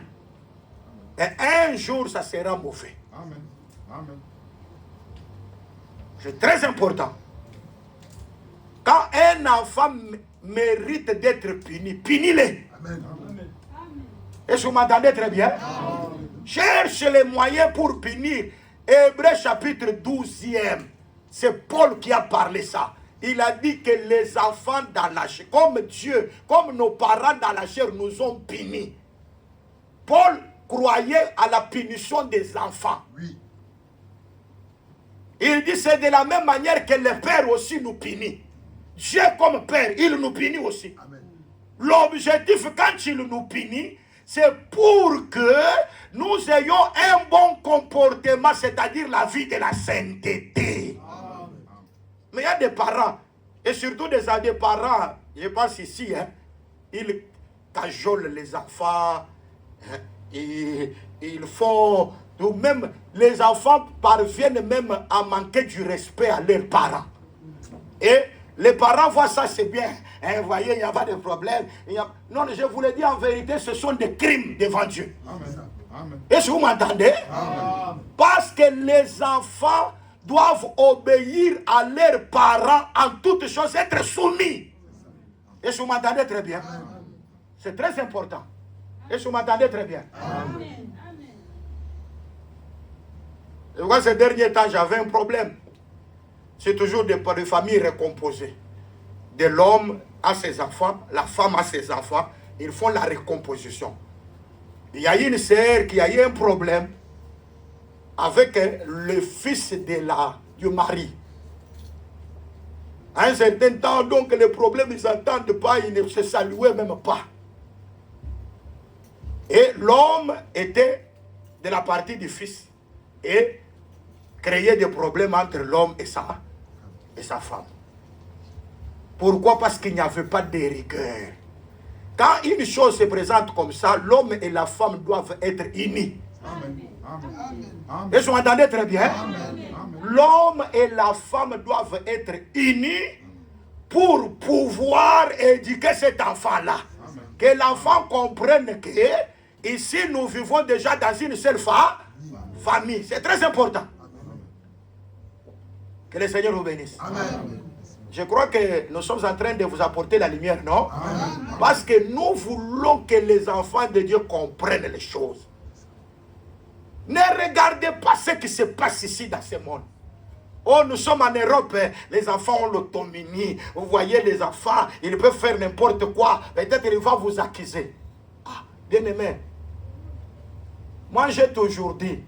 Et un jour, ça sera mauvais. Amen. Amen. C'est très important. Quand un enfant mérite d'être puni, punis-le. Amen. Est-ce que vous m'entendez très bien? Amen. Cherche les moyens pour punir. Hébreux chapitre 12e. C'est Paul qui a parlé ça. Il a dit que les enfants dans la chair, comme Dieu, comme nos parents dans la chair nous ont punis. Paul croyait à la punition des enfants. Oui. Il dit c'est de la même manière que le Père aussi nous punit. Dieu comme Père, il nous punit aussi. Amen. L'objectif quand il nous punit, c'est pour que nous ayons un bon comportement, c'est-à-dire la vie de la sainteté. Mais il y a des parents, et surtout des parents, je pense ici, hein, ils cajolent les enfants, hein, ils font, ou même les enfants parviennent même à manquer du respect à leurs parents. Et les parents voient ça, c'est bien. Hein, vous voyez, il n'y a pas de problème. Non, je vous le dis en vérité, ce sont des crimes devant Dieu. Amen. Amen. Est-ce que vous m'entendez? Amen. Parce que les enfants doivent obéir à leurs parents en toutes choses, être soumis. Est-ce que vous m'entendez très bien? C'est très important. Est-ce que vous m'entendez très bien? Amen. Et moi, ces derniers temps, j'avais un problème. C'est toujours des familles recomposées. De l'homme à ses enfants, la femme à ses enfants, ils font la recomposition. Il y a une sœur qui a eu un problème avec le fils du mari. À un certain temps, donc, les problèmes, ils n'entendent pas, ils ne se saluaient même pas. Et l'homme était de la partie du fils et créait des problèmes entre l'homme et sa femme. Pourquoi? Parce qu'il n'y avait pas de rigueur. Quand une chose se présente comme ça, l'homme et la femme doivent être unis. Amen. Amen. Est-ce que vous entendez très bien? Amen. L'homme et la femme doivent être unis pour pouvoir éduquer cet enfant-là. Que l'enfant comprenne que ici nous vivons déjà dans une seule famille. C'est très important. Que le Seigneur vous bénisse. Amen. Je crois que nous sommes en train de vous apporter la lumière, non? Amen. Parce que nous voulons que les enfants de Dieu comprennent les choses. Ne regardez pas ce qui se passe ici dans ce monde. Oh, nous sommes en Europe, les enfants ont l'autonomie. Vous voyez les enfants, ils peuvent faire n'importe quoi. Peut-être qu'ils vont vous accuser. Ah, bien aimé. Moi, j'ai toujours dit,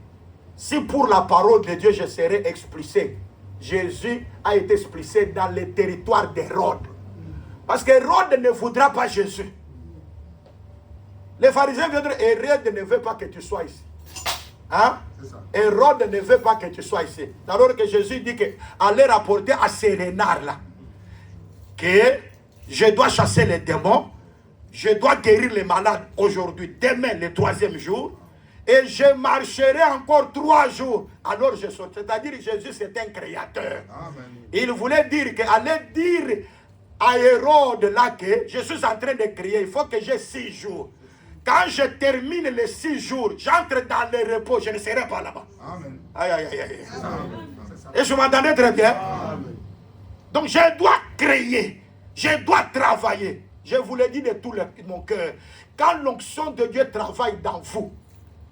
si pour la parole de Dieu, je serais expulsé, Jésus a été expulsé dans le territoire d'Hérode. Parce qu'Hérode ne voudra pas Jésus. Les pharisiens viendront, Hérode ne veut pas que tu sois ici. Hein? Hérode ne veut pas que tu sois ici. Alors que Jésus dit que allez rapporter à ces renards-là que je dois chasser les démons, je dois guérir les malades aujourd'hui, demain, le 3e jour, et je marcherai encore 3 jours. Alors je saute. C'est-à-dire que Jésus c'est un créateur. Amen. Il voulait dire que allez dire à Hérode là que je suis en train de crier, il faut que j'ai 6 jours. Quand je termine les 6 jours, j'entre dans le repos, je ne serai pas là-bas. Amen. Aïe, aïe, aïe, aïe. Et je m'entendais très bien. Amen. Donc je dois créer, je dois travailler. Je vous le dis de tout mon cœur. Quand l'onction de Dieu travaille dans vous,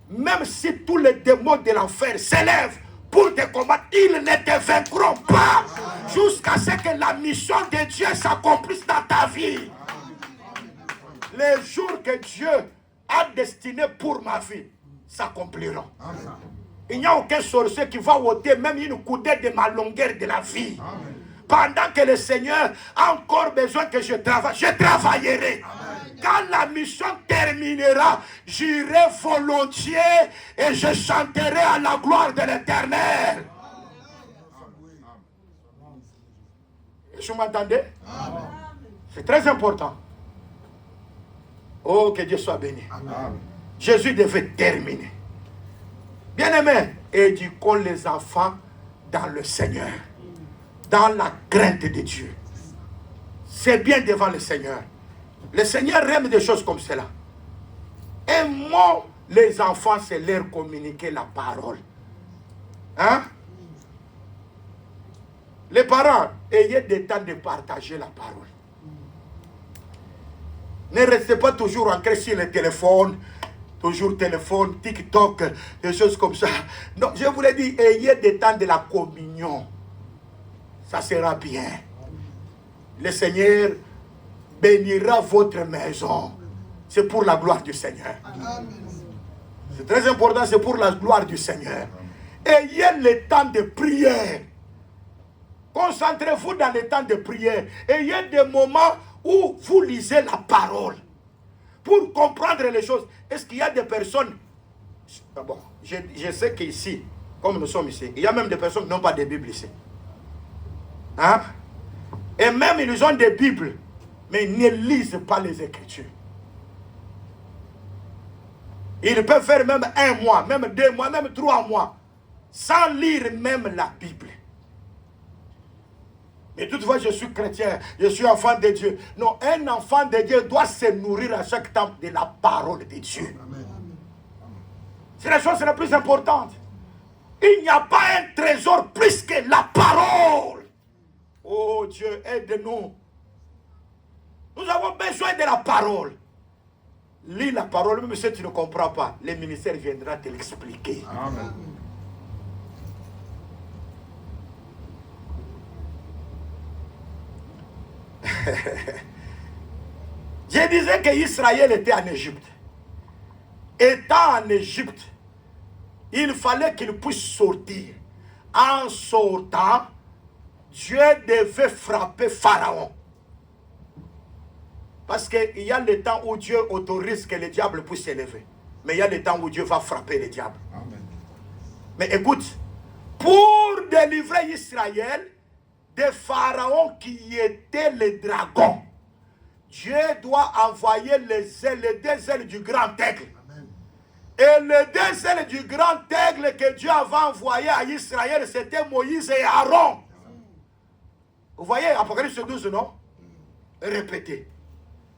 même si tous les démons de l'enfer s'élèvent pour te combattre, ils ne te vaincront pas jusqu'à ce que la mission de Dieu s'accomplisse dans ta vie. Les jours que Dieu a destiné pour ma vie s'accompliront. Il n'y a aucun sorcier qui va ôter même une coudée de ma longueur de la vie. Amen. Pendant que le Seigneur a encore besoin que je travaille, je travaillerai. Amen. Quand la mission terminera, j'irai volontiers et je chanterai à la gloire de l'Éternel. Vous m'entendez? C'est très important. Oh, que Dieu soit béni. Amen. Jésus devait terminer. Bien-aimés, éduquons les enfants dans le Seigneur, dans la crainte de Dieu. C'est bien devant le Seigneur. Le Seigneur aime des choses comme cela. Aimons les enfants, c'est leur communiquer la parole. Hein? Les parents, ayez des temps de partager la parole. Ne restez pas toujours ancrés sur le téléphone, toujours téléphone, TikTok, des choses comme ça. Non, je vous l'ai dit, ayez des temps de la communion. Ça sera bien. Le Seigneur bénira votre maison. C'est pour la gloire du Seigneur. C'est très important, c'est pour la gloire du Seigneur. Ayez le temps de prière. Concentrez-vous dans le temps de prière. Ayez des moments où vous lisez la parole pour comprendre les choses. Est-ce qu'il y a des personnes... Bon, je sais qu'ici, comme nous sommes ici, il y a même des personnes qui n'ont pas de Bible ici. Hein? Et même ils ont des Bibles, mais ils ne lisent pas les Écritures. Ils peuvent faire même 1 mois, même 2 mois, même 3 mois, sans lire même la Bible. Mais toutefois, je suis chrétien, je suis enfant de Dieu. Non, un enfant de Dieu doit se nourrir à chaque temps de la parole de Dieu. C'est la chose la plus importante. Il n'y a pas un trésor plus que la parole. Oh Dieu, aide-nous. Nous avons besoin de la parole. Lis la parole, même si tu ne comprends pas, le ministère viendra te l'expliquer. Amen. Je disais qu'Israël était en Égypte. Étant en Égypte, il fallait qu'il puisse sortir. En sortant, Dieu devait frapper Pharaon. Parce qu'il y a le temps où Dieu autorise que le diable puisse s'élever. Mais il y a le temps où Dieu va frapper le diable. Amen. Mais écoute, pour délivrer Israël de Pharaon qui était le dragon, Dieu doit envoyer les 2 ailes du grand aigle. Amen. Et les 2 ailes du grand aigle que Dieu avait envoyé à Israël, c'était Moïse et Aaron. Vous voyez, Apocalypse 12, non? Répétez.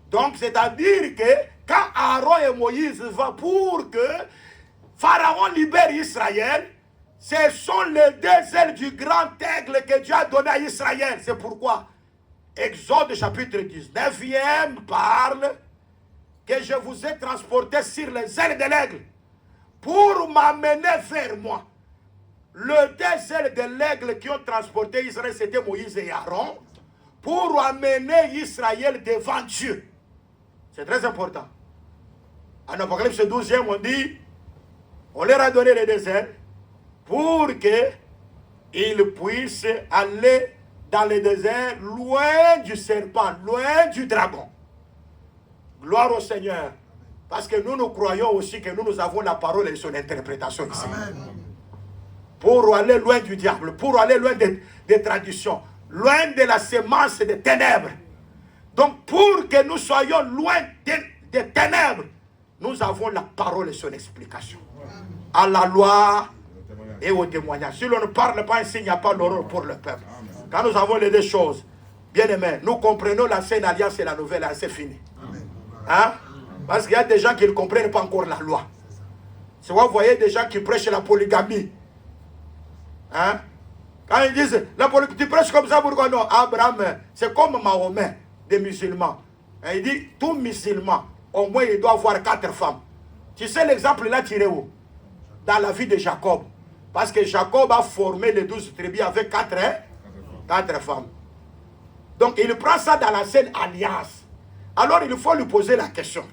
Donc, c'est-à-dire que quand Aaron et Moïse vont pour que Pharaon libère Israël, ce sont les 2 ailes du grand aigle que Dieu a donné à Israël. C'est pourquoi Exode chapitre 19 parle que je vous ai transporté sur les ailes de l'aigle pour m'amener vers moi. Le deux ailes de l'aigle qui ont transporté Israël, c'était Moïse et Aaron, pour amener Israël devant Dieu. C'est très important. En Apocalypse 12e, on dit, on leur a donné les deux ailes pour qu'ils puissent aller dans le désert, loin du serpent, loin du dragon. Gloire au Seigneur. Parce que nous croyons aussi que nous avons la parole et son interprétation ici. Amen. Pour aller loin du diable, pour aller loin des traditions, loin de la semence des ténèbres. Donc pour que nous soyons loin des ténèbres, nous avons la parole et son explication. À la loi et au témoignage. Si l'on ne parle pas ainsi, il n'y a pas l'horreur pour le peuple. Quand nous avons les deux choses, bien aimés, nous comprenons l'ancienne alliance et la nouvelle alliance, c'est fini. Hein? Parce qu'il y a des gens qui ne comprennent pas encore la loi. C'est vous voyez des gens qui prêchent la polygamie. Hein? Quand ils disent, tu prêches comme ça, pourquoi non? Abraham, c'est comme Mahomet, des musulmans. Et il dit, tout musulman, au moins il doit avoir 4 femmes. Tu sais l'exemple là tiré où? Dans la vie de Jacob. Parce que Jacob a formé les 12 tribus avec 4 femmes. Donc il prend ça dans l'ancienne alliance. Alors il faut lui poser la question.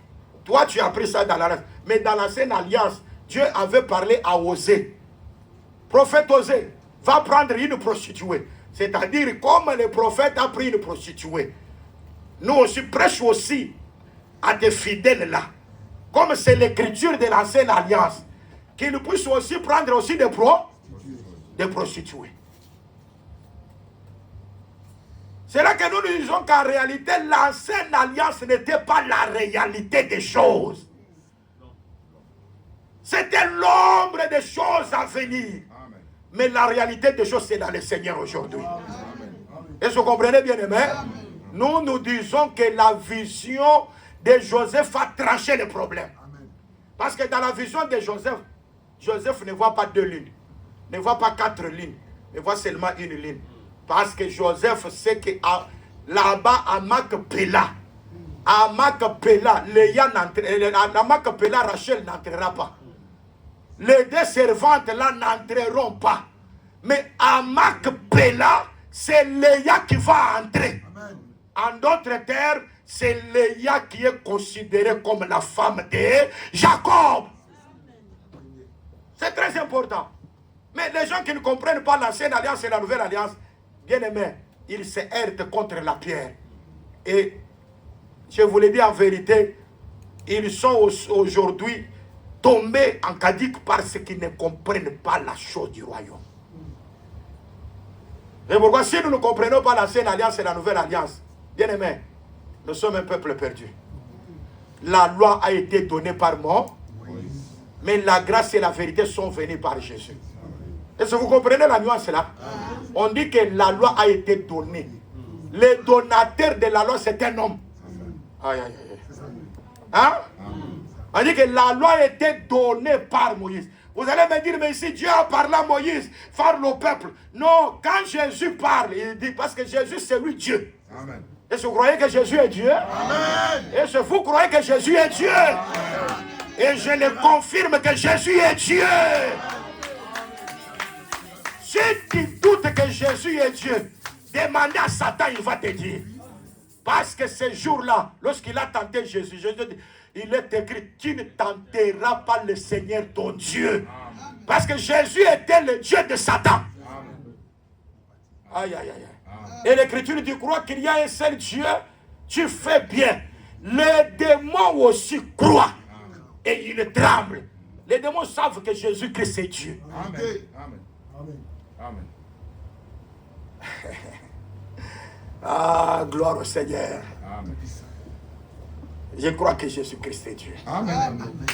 Toi tu as pris ça dans l'alliance. Mais dans l'ancienne alliance, Dieu avait parlé à Osée. Prophète Osée, va prendre une prostituée. C'est-à-dire comme le prophète a pris une prostituée. Nous aussi prêchons aussi à des fidèles là. Comme c'est l'écriture de l'ancienne alliance. Qu'ils puissent aussi prendre aussi des prostituées. C'est là que nous disons qu'en réalité, l'ancienne alliance n'était pas la réalité des choses. C'était l'ombre des choses à venir. Amen. Mais la réalité des choses, c'est dans le Seigneur aujourd'hui. Est-ce que vous comprenez bien, aimé? Nous disons que la vision de Joseph a tranché le problème. Amen. Parce que dans la vision de Joseph, Joseph ne voit pas 2 lignes, ne voit pas 4 lignes, ne voit seulement une ligne. Parce que Joseph sait que là-bas, à Macpéla, Rachel n'entrera pas. Les 2 servantes là n'entreront pas. Mais à Macpéla, c'est Léa qui va entrer. Amen. En d'autres termes, c'est Léa qui est considérée comme la femme de Jacob. C'est très important. Mais les gens qui ne comprennent pas l'ancienne alliance et la nouvelle alliance, bien aimés, ils se heurtent contre la pierre. Et je vous le dis en vérité, ils sont aujourd'hui tombés en cadique parce qu'ils ne comprennent pas la chose du royaume. Et pourquoi si nous ne comprenons pas l'ancienne alliance et la nouvelle alliance, bien aimés, nous sommes un peuple perdu. La loi a été donnée par moi, mais la grâce et la vérité sont venues par Jésus. Est-ce que vous comprenez la nuance là? On dit que la loi a été donnée. Le donateur de la loi, c'est un homme. Aïe, aïe, aïe. Hein? On dit que la loi a été donnée par Moïse. Vous allez me dire, mais si Dieu a parlé à Moïse, parle au peuple. Non, quand Jésus parle, il dit, parce que Jésus, c'est lui Dieu. Amen. Est-ce que vous croyez que Jésus est Dieu? Amen. Est-ce que vous croyez que Jésus est Dieu? Amen. Et je le confirme que Jésus est Dieu. Si tu doutes que Jésus est Dieu, demandez à Satan, il va te dire. Parce que ce jour-là, lorsqu'il a tenté Jésus, il est écrit, tu ne tenteras pas le Seigneur ton Dieu. Parce que Jésus était le Dieu de Satan. Aïe, aïe, aïe. Et l'Écriture dit, crois qu'il y a un seul Dieu, tu fais bien. Les démons aussi croient. Et ils tremblent. Les démons savent que Jésus-Christ est Dieu. Amen. Amen. Amen. Amen. Ah, gloire au Seigneur. Amen. Je crois que Jésus-Christ est Dieu. Amen. Amen.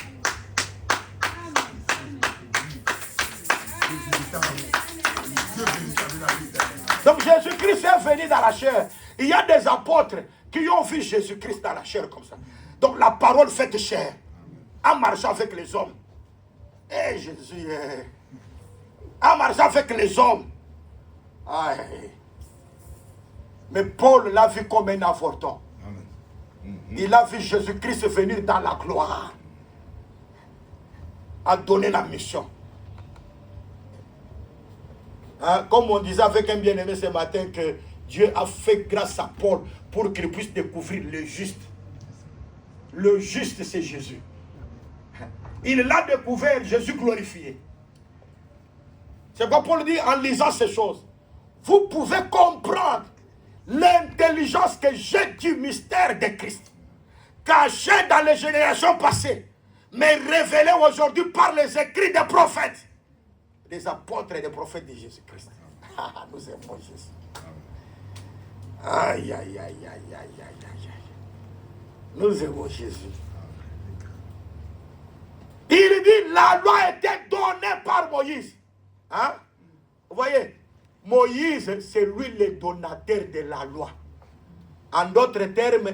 Donc Jésus-Christ est venu dans la chair. Il y a des apôtres qui ont vu Jésus-Christ dans la chair comme ça. Donc la parole faite chair. En marchant avec les hommes. Et Jésus est... En marchant avec les hommes. Aïe. Mais Paul l'a vu comme un avorton. Il a vu Jésus-Christ venir dans la gloire. a donné la mission. Hein? Comme on disait avec un bien-aimé ce matin, que Dieu a fait grâce à Paul pour qu'il puisse découvrir le juste. Le juste, c'est Jésus. Il l'a découvert, Jésus glorifié. C'est quoi Paul dit en lisant ces choses. Vous pouvez comprendre l'intelligence que j'ai du mystère de Christ, caché dans les générations passées, mais révélé aujourd'hui par les écrits des prophètes, des apôtres et des prophètes de Jésus-Christ. Nous aimons Jésus. Aïe, aïe, aïe, aïe, aïe, aïe, aïe. Nous aimons Jésus. Il dit, la loi était donnée par Moïse. Hein? Vous voyez, Moïse, c'est lui le donateur de la loi. En d'autres termes,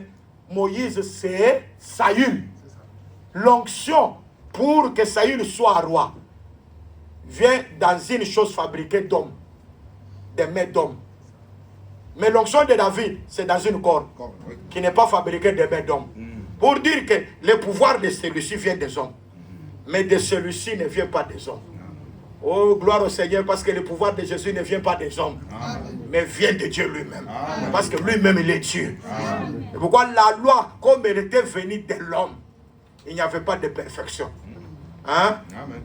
Moïse, c'est Saül. L'onction pour que Saül soit roi vient dans une chose fabriquée d'hommes, des mains d'hommes. Mais l'onction de David, c'est dans une corde qui n'est pas fabriquée des mains d'hommes. Pour dire que le pouvoir de celui-ci vient des hommes, mais de celui-ci ne vient pas des hommes. Oh, gloire au Seigneur, parce que le pouvoir de Jésus ne vient pas des hommes, mais vient de Dieu lui-même. Parce que lui-même, il est Dieu. Et pourquoi la loi, comme elle était venue de l'homme, il n'y avait pas de perfection. Hein?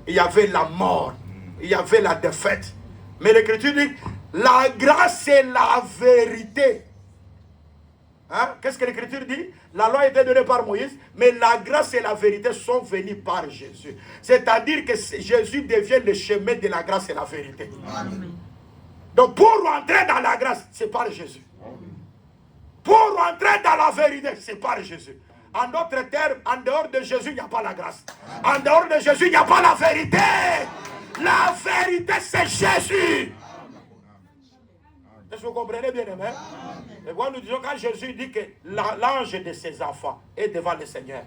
Il y avait la mort, il y avait la défaite. Mais l'Écriture dit, la grâce et la vérité. Hein? Qu'est-ce que l'Écriture dit? La loi était donnée par Moïse, mais la grâce et la vérité sont venues par Jésus. C'est-à-dire que Jésus devient le chemin de la grâce et la vérité. Amen. Donc pour rentrer dans la grâce, c'est par Jésus. Pour rentrer dans la vérité, c'est par Jésus. En d'autres termes, en dehors de Jésus, il n'y a pas la grâce. En dehors de Jésus, il n'y a pas la vérité. La vérité, c'est Jésus. Est-ce que vous comprenez bien, amen? Et voilà, nous disons, quand Jésus dit que l'ange de ses enfants est devant le Seigneur,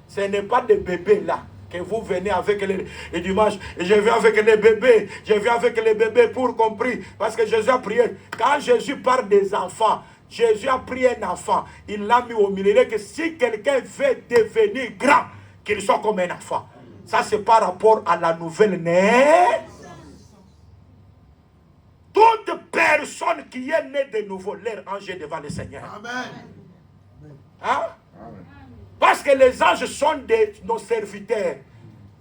ce n'est pas des bébés là que vous venez avec les dimanches. Je viens avec les bébés, je viens avec les bébés pour compris. Parce que Jésus a prié. Quand Jésus parle des enfants, Jésus a pris un enfant, il l'a mis au milieu, que si quelqu'un veut devenir grand, qu'il soit comme un enfant. Ça, c'est par rapport à la nouvelle naissance. Toute personne qui est née de nouveau, leur ange est devant le Seigneur. Amen. Hein? Amen. Parce que les anges sont nos serviteurs.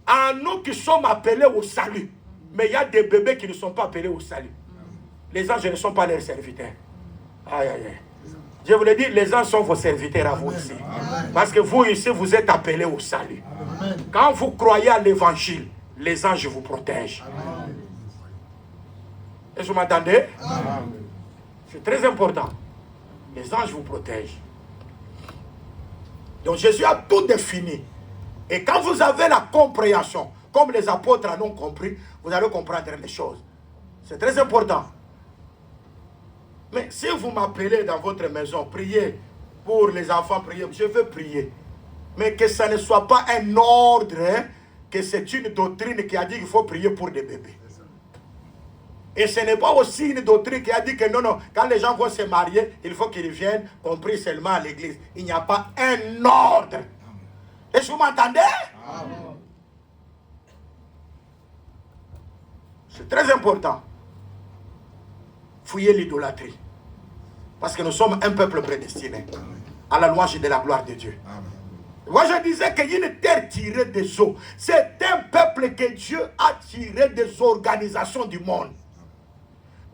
À nous qui sommes appelés au salut. Mais il y a des bébés qui ne sont pas appelés au salut. Les anges ne sont pas leurs serviteurs. Aïe, aïe, aïe. Je vous l'ai dit, les anges sont vos serviteurs à vous ici. Amen. Parce que vous ici, vous êtes appelés au salut. Amen. Quand vous croyez à l'évangile, les anges vous protègent. Amen. Est-ce que vous m'entendez? C'est très important. Les anges vous protègent. Donc Jésus a tout défini. Et quand vous avez la compréhension, comme les apôtres en ont compris, vous allez comprendre les choses. C'est très important. Mais si vous m'appelez dans votre maison, priez pour les enfants, priez, je veux prier. Mais que ça ne soit pas un ordre, hein, que c'est une doctrine qui a dit qu'il faut prier pour des bébés. Et ce n'est pas aussi une doctrine qui a dit que non, quand les gens vont se marier, il faut qu'ils viennent, compris seulement à l'église. Il n'y a pas un ordre. Est-ce que vous m'entendez? C'est très important. Fouillez l'idolâtrie. Parce que nous sommes un peuple prédestiné à la louange de la gloire de Dieu. Moi je disais qu'il y a une terre tirée des eaux. C'est un peuple que Dieu a tiré des organisations du monde.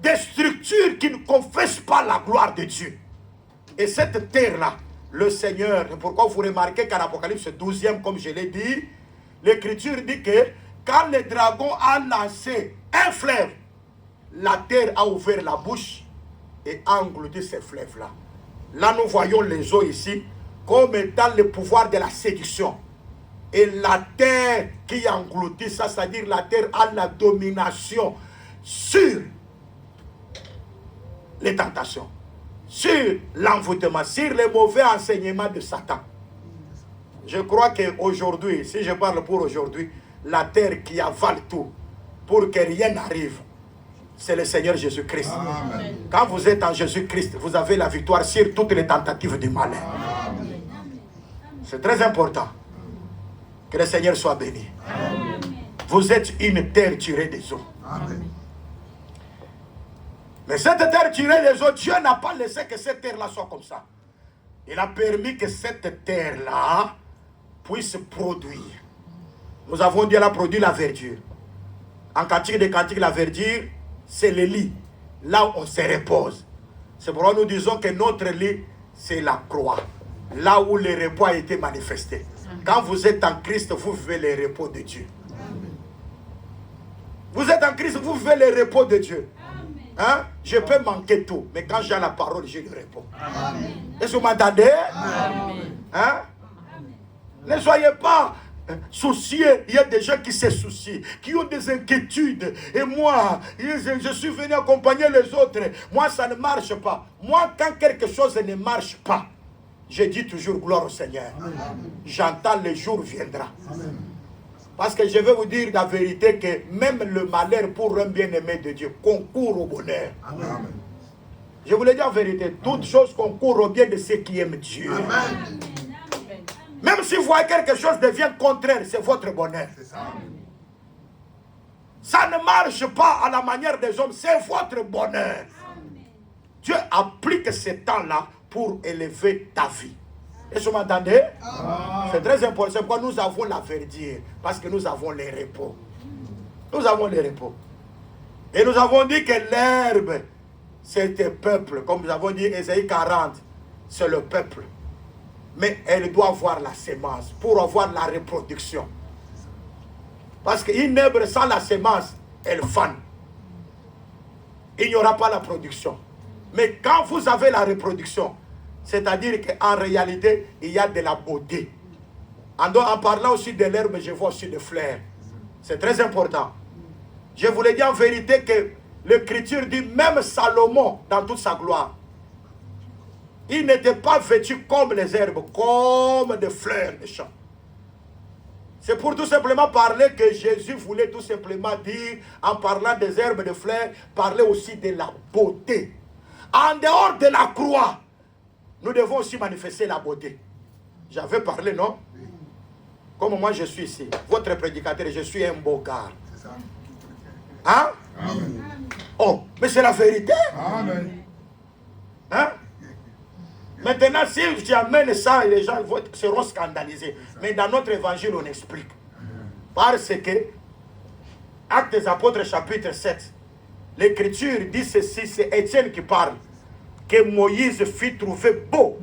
Des structures qui ne confessent pas la gloire de Dieu. Et cette terre-là, le Seigneur, pourquoi vous remarquez qu'en Apocalypse 12e, comme je l'ai dit, l'Écriture dit que quand le dragon a lancé un fleuve, la terre a ouvert la bouche et a englouti ces fleuves-là. Là, nous voyons les eaux ici comme étant le pouvoir de la séduction. Et la terre qui engloutit ça, c'est-à-dire la terre a la domination sur les tentations, sur l'envoûtement, sur les mauvais enseignements de Satan. Je crois qu'aujourd'hui, si je parle pour aujourd'hui, la terre qui avale tout pour que rien n'arrive, c'est le Seigneur Jésus-Christ. Amen. Quand vous êtes en Jésus-Christ, vous avez la victoire sur toutes les tentatives du malin. C'est très important. Que le Seigneur soit béni. Amen. Vous êtes une terre tirée des eaux. Amen. Mais cette terre tirée des eaux, Dieu n'a pas laissé que cette terre-là soit comme ça. Il a permis que cette terre-là puisse produire. Nous avons dit, elle a produit la verdure. En Cantique des Cantiques, la verdure, c'est le lit, là où on se repose. C'est pourquoi nous disons que notre lit, c'est la croix, là où le repos a été manifesté. Quand vous êtes en Christ, vous vivez le repos de Dieu. Vous êtes en Christ, vous vivez le repos de Dieu. Hein? Je peux manquer tout, mais quand j'ai la parole, j'ai le repos. Est-ce que vous m'entendez? Hein? Ne soyez pas soucieux. Il y a des gens qui se soucient, qui ont des inquiétudes. Et moi, je suis venu accompagner les autres. Moi, ça ne marche pas. Moi, quand quelque chose ne marche pas, je dis toujours gloire au Seigneur. J'entends le jour viendra. Parce que je vais vous dire la vérité que même le malheur pour un bien-aimé de Dieu concourt au bonheur. Amen. Je vous le dis en vérité, toutes choses concourent au bien de ceux qui aiment Dieu. Amen. Même si vous voyez quelque chose devient contraire, c'est votre bonheur. C'est ça. Ça ne marche pas à la manière des hommes, c'est votre bonheur. Dieu applique ce temps-là pour élever ta vie. Est-ce que vous m'entendez? C'est très important. C'est pourquoi nous avons la verdure. Parce que nous avons les repos. Nous avons les repos. Et nous avons dit que l'herbe, c'est un peuple. Comme nous avons dit, Ésaïe 40, c'est le peuple. Mais elle doit avoir la semence pour avoir la reproduction. Parce qu'une herbe sans la semence, elle fane. Il n'y aura pas la production. Mais quand vous avez la reproduction, c'est-à-dire qu'en réalité, il y a de la beauté. En parlant aussi de l'herbe, je vois aussi des fleurs. C'est très important. Je vous l'ai dit en vérité que l'Écriture dit, même Salomon, dans toute sa gloire, il n'était pas vêtu comme les herbes, comme des fleurs des champs. C'est pour tout simplement parler que Jésus voulait tout simplement dire, en parlant des herbes, des fleurs, parler aussi de la beauté. En dehors de la croix, nous devons aussi manifester la beauté. J'avais parlé, non? Comme moi je suis ici, votre prédicateur, je suis un beau gars. C'est ça. Hein? Amen. Oh, mais c'est la vérité. Amen. Hein? Maintenant, si tu amènes ça, les gens seront scandalisés. Mais dans notre évangile, on explique. Parce que, Actes des Apôtres, chapitre 7, l'Écriture dit ceci, c'est Étienne qui parle, que Moïse fit trouver beau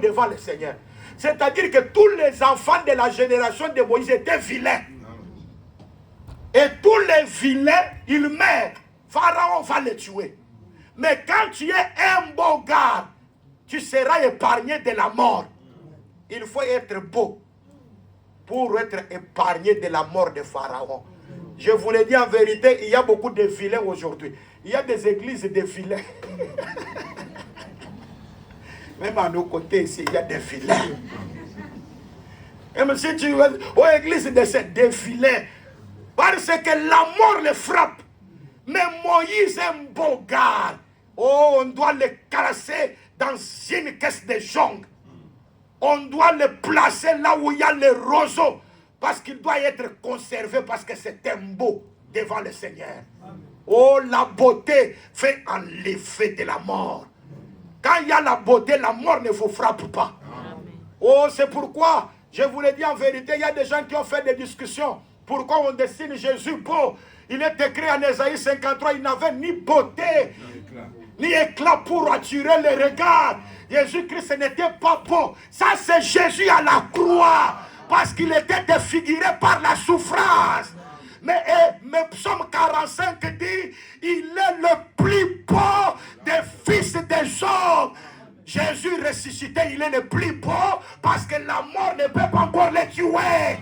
devant le Seigneur. C'est-à-dire que tous les enfants de la génération de Moïse étaient vilains. Et tous les vilains, ils meurent. Pharaon va les tuer. Mais quand tu es un beau gars, tu seras épargné de la mort. Il faut être beau pour être épargné de la mort de Pharaon. Je vous l'ai dit en vérité, il y a beaucoup de vilains aujourd'hui. Il y a des églises de vilains. Même à nos côtés ici, il y a des vilains. Et même si tu vas aux églises de ces vilains, parce que la mort les frappe. Mais Moïse est un beau gars. Oh, on doit le caresser dans une caisse de jonc. On doit le placer là où il y a le roseau. Parce qu'il doit être conservé, parce que c'est un beau devant le Seigneur. Oh, la beauté fait enlever de la mort. Quand il y a la beauté, la mort ne vous frappe pas. Oh, c'est pourquoi, je vous l'ai dit en vérité, il y a des gens qui ont fait des discussions. Pourquoi on dessine Jésus beau? Il est écrit en Ésaïe 53, il n'avait ni beauté, ni éclat pour attirer les regards. Jésus-Christ n'était pas beau. Ça, c'est Jésus à la croix. Parce qu'il était défiguré par la souffrance. Mais Psaume 45 dit, il est le plus beau des fils des hommes. Jésus ressuscité, il est le plus beau parce que la mort ne peut pas encore le tuer.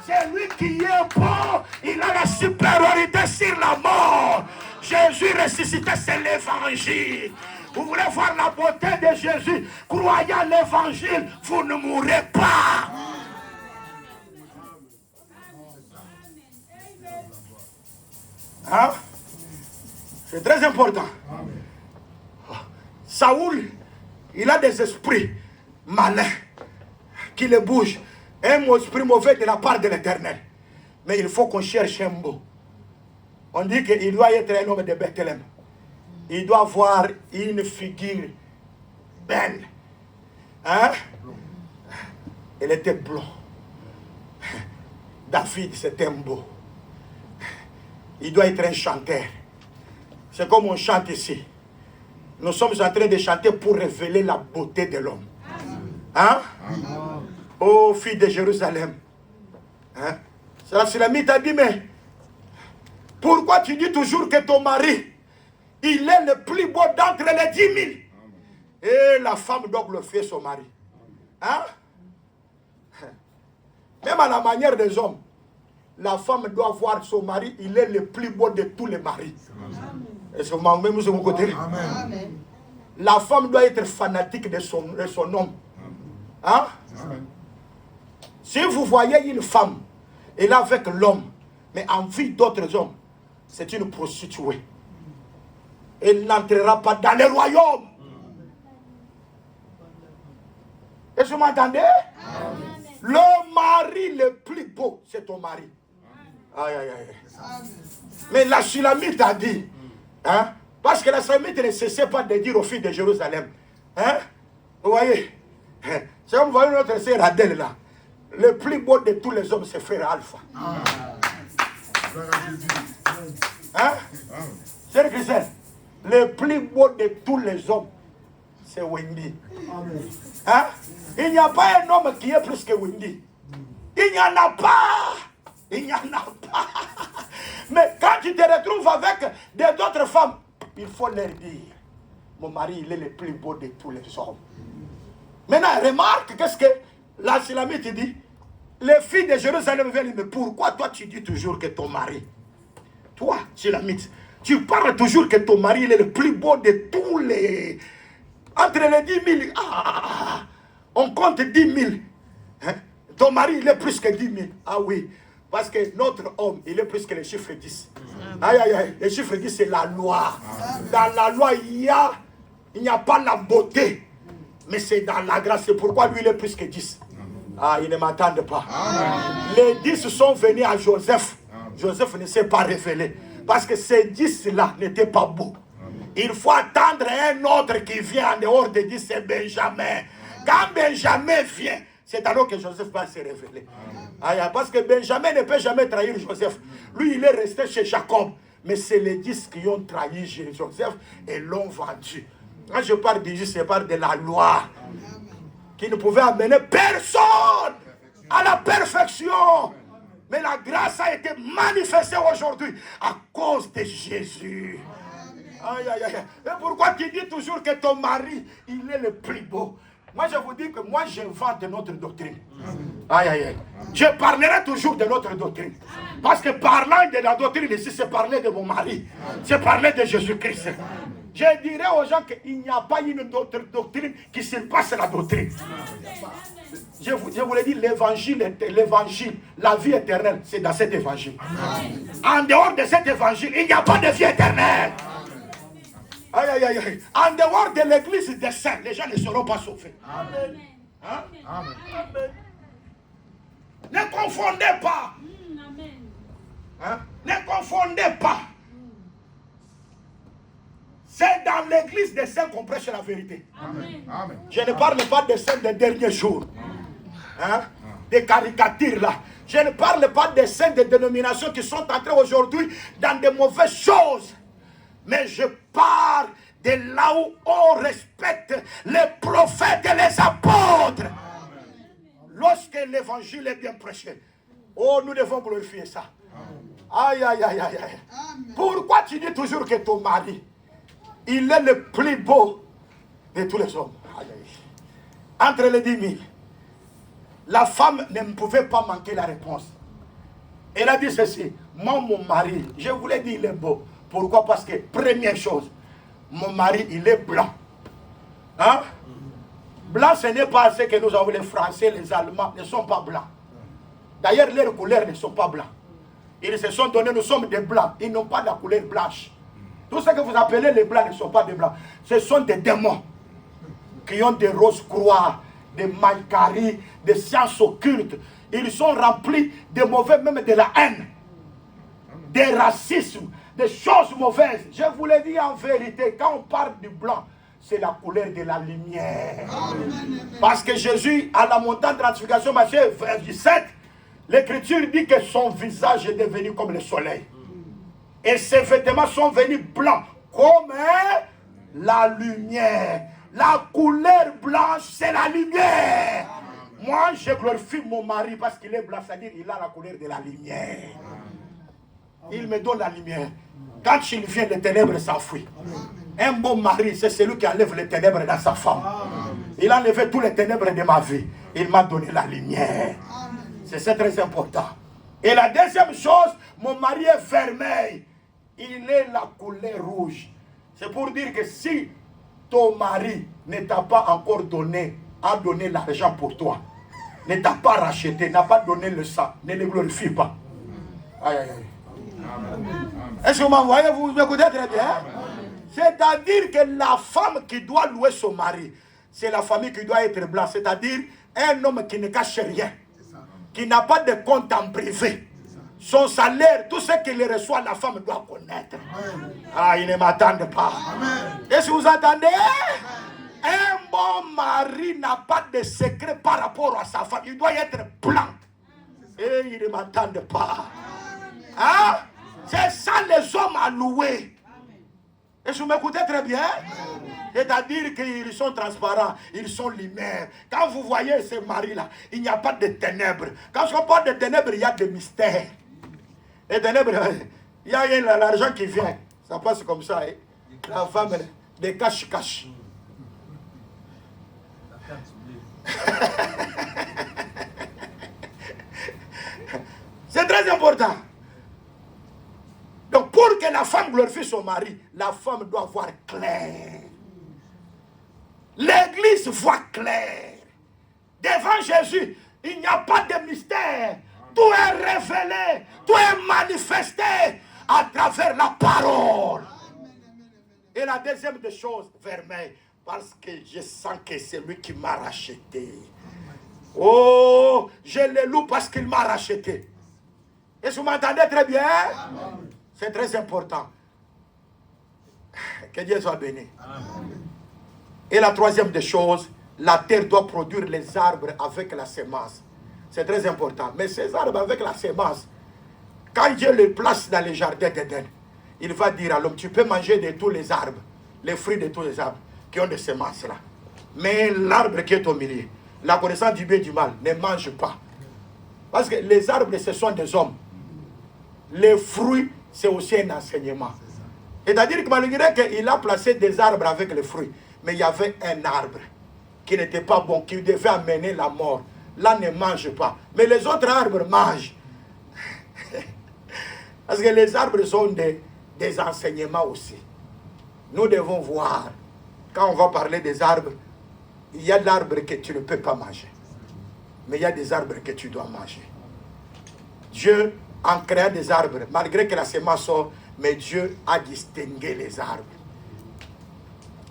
C'est lui qui est beau, il a la supériorité sur la mort. Jésus ressuscité, c'est l'évangile. Vous voulez voir la beauté de Jésus? Croyez à l'évangile, vous ne mourrez pas. Hein? C'est très important. Saoul, il a des esprits malins qui le bougent. Un esprit mauvais de la part de l'Éternel. Mais il faut qu'on cherche un mot. On dit qu'il doit être un homme de Bethléem. Il doit avoir une figure belle. Hein? Elle était blonde. David, c'était un beau. Il doit être un chanteur. C'est comme on chante ici. Nous sommes en train de chanter pour révéler la beauté de l'homme. Hein? Oh, fille de Jérusalem. Hein? C'est la Sulamite a dit, mais pourquoi tu dis toujours que ton mari, il est le plus beau d'entre les 10 000? Et la femme doit glorifier son mari. Hein? Même à la manière des hommes, la femme doit voir son mari, il est le plus beau de tous les maris. Est-ce que vous même sur mon côté? Amen. La femme doit être fanatique de son homme. Hein? Amen. Si vous voyez une femme, elle est avec l'homme, mais en vie d'autres hommes, c'est une prostituée. Elle n'entrera pas dans le royaume. Est-ce que vous m'entendez? Le mari le plus beau, c'est ton mari. Aïe, aïe, aïe. Mais la Sulamite a dit, hein, parce que la Sulamite ne cessait pas de dire aux filles de Jérusalem, hein, vous voyez, c'est comme vous voyez notre sœur Adèle là, le plus beau de tous les hommes, c'est frère Alpha. Hein? C'est Christian, le plus beau de tous les hommes, c'est Wendy. Hein? Il n'y a pas un homme qui est plus que Wendy. Il n'y en a pas. Il n'y en a pas. Mais quand tu te retrouves avec d'autres femmes, il faut leur dire, mon mari, il est le plus beau de tous les hommes. Maintenant, remarque, qu'est-ce que la Sulamite dit? Les filles de Jérusalem viennent, mais pourquoi toi tu dis toujours que ton mari, toi, Sulamite, tu parles toujours que ton mari il est le plus beau de tous les... Entre les 10 000, on compte 10 000. Hein? Ton mari, il est plus que 10 000. Ah oui, parce que notre homme, il est plus que le chiffre 10. Aïe, aïe, aïe. Le chiffre 10, c'est la loi. Dans la loi, il n'y a pas la beauté. Mais c'est dans la grâce. C'est pourquoi lui, il est plus que 10. Ah, ils ne m'attendent pas. Les 10 sont venus à Joseph. Joseph ne s'est pas révélé. Parce que ces 10-là n'étaient pas beaux. Il faut attendre un autre qui vient en dehors de 10, c'est Benjamin. Quand Benjamin vient, c'est alors que Joseph va se révéler. Parce que Benjamin ne peut jamais trahir Joseph. Lui, il est resté chez Jacob. Mais c'est les 10 qui ont trahi Joseph et l'ont vendu. Quand je parle de 10, je parle de la loi. Qui ne pouvait amener personne à la perfection. Mais la grâce a été manifestée aujourd'hui à cause de Jésus. Aïe, aïe, aïe. Et pourquoi tu dis toujours que ton mari, il est le plus beau? Moi, je vous dis que moi, j'invente notre doctrine. Aïe, aïe, aïe. Je parlerai toujours de notre doctrine. Parce que parlant de la doctrine ici, c'est parler de mon mari. C'est parler de Jésus-Christ. Je dirais aux gens qu'il n'y a pas une autre doctrine qui surpasse la doctrine. Je vous l'ai dit, l'évangile, la vie éternelle, c'est dans cet évangile. En dehors de cet évangile, il n'y a pas de vie éternelle. Aïe, aïe, aïe, aïe. En dehors de l'église des saints, les gens ne seront pas sauvés. Amen. Hein? Amen. Ne confondez pas. Hein? Ne confondez pas. C'est dans l'église des saints qu'on prêche la vérité. Amen. Je ne parle pas des saints des derniers jours. Hein? Des caricatures là. Je ne parle pas des saints des dénominations qui sont entrés aujourd'hui dans de mauvaises choses. Mais je parle de là où on respecte les prophètes et les apôtres. Lorsque l'évangile est bien prêché, oh, nous devons glorifier ça. Aïe, aïe, aïe, aïe, aïe. Pourquoi tu dis toujours que ton mari, il est le plus beau de tous les hommes? Aïe, aïe. Entre les 10 000, la femme ne pouvait pas manquer la réponse. Elle a dit ceci: moi, mon mari, je vous l'ai dit, il est beau. Pourquoi? Parce que, première chose, mon mari, il est blanc. Hein? Blanc, ce n'est pas ce que nous avons, les Français, les Allemands, ne sont pas blancs. D'ailleurs, leurs couleurs ne sont pas blancs. Ils se sont donnés, nous sommes des blancs. Ils n'ont pas la couleur blanche. Tout ce que vous appelez les blancs ne sont pas des blancs. Ce sont des démons qui ont des roses croix, de mancaries, de sciences occultes. Ils sont remplis de mauvais, même de la haine, des racismes, des choses mauvaises. Je vous le dis en vérité, quand on parle du blanc, c'est la couleur de la lumière. Parce que Jésus, à la montagne de transfiguration, Matthieu 17, l'Écriture dit que son visage est devenu comme le soleil. Et ses vêtements sont venus blancs, comme la lumière. La couleur blanche, c'est la lumière. Moi, je glorifie mon mari parce qu'il est blanc, c'est-à-dire qu'il a la couleur de la lumière. Il me donne la lumière. Quand il vient, les ténèbres s'enfuient. Un bon mari, c'est celui qui enlève les ténèbres dans sa femme. Il a enlevé tous les ténèbres de ma vie. Il m'a donné la lumière. C'est très important. Et la deuxième chose, mon mari est vermeil. Il est la couleur rouge. C'est pour dire que si ton mari ne t'a pas encore donné, a donné l'argent pour toi, ne t'a pas racheté, n'a pas donné le sang, ne le glorifie pas. Aïe, aïe, aïe. Est-ce que vous m'envoyez, vous m'écoutez très bien? C'est-à-dire que la femme qui doit louer son mari, c'est la famille qui doit être blanche. C'est-à-dire un homme qui ne cache rien, qui n'a pas de compte en privé. Son salaire, tout ce qu'il reçoit, la femme doit connaître. Ah, ils ne m'attendent pas. Est-ce que vous entendez? Un bon mari n'a pas de secret par rapport à sa femme. Il doit être blanc. Et ils ne m'attendent pas. Hein? C'est ça les hommes à louer. Est-ce que vous m'écoutez très bien? C'est-à-dire qu'ils sont transparents, ils sont lumière. Quand vous voyez ces maris-là, il n'y a pas de ténèbres. Quand je parle de ténèbres, il y a des mystères. Les ténèbres, il y a l'argent qui vient. Ça passe comme ça. Hein? La femme, des cache-cache. C'est très important. Donc pour que la femme glorifie son mari, la femme doit voir clair. L'église voit clair. Devant Jésus, il n'y a pas de mystère. Tout est révélé, tout est manifesté à travers la parole. Et la deuxième des choses, vermeil, parce que je sens que c'est lui qui m'a racheté. Oh, je le loue parce qu'il m'a racheté. Est-ce que vous m'entendez très bien? C'est très important. Que Dieu soit béni. Et la troisième des choses, la terre doit produire les arbres avec la semence. C'est très important. Mais ces arbres avec la semence, quand Dieu les place dans les jardins d'Éden, il va dire à l'homme, tu peux manger de tous les arbres, les fruits de tous les arbres qui ont des semences là. Mais l'arbre qui est au milieu, la connaissance du bien et du mal, ne mange pas. Parce que les arbres, ce sont des hommes. Les fruits, c'est aussi un enseignement. C'est-à-dire que malgré qu'il a placé des arbres avec les fruits, mais il y avait un arbre qui n'était pas bon, qui devait amener la mort. Là, ne mange pas. Mais les autres arbres mangent. Parce que les arbres sont des enseignements aussi. Nous devons voir, quand on va parler des arbres, il y a l'arbre que tu ne peux pas manger. Mais il y a des arbres que tu dois manger. Dieu, en créant des arbres, malgré que la semence sort, mais Dieu a distingué les arbres.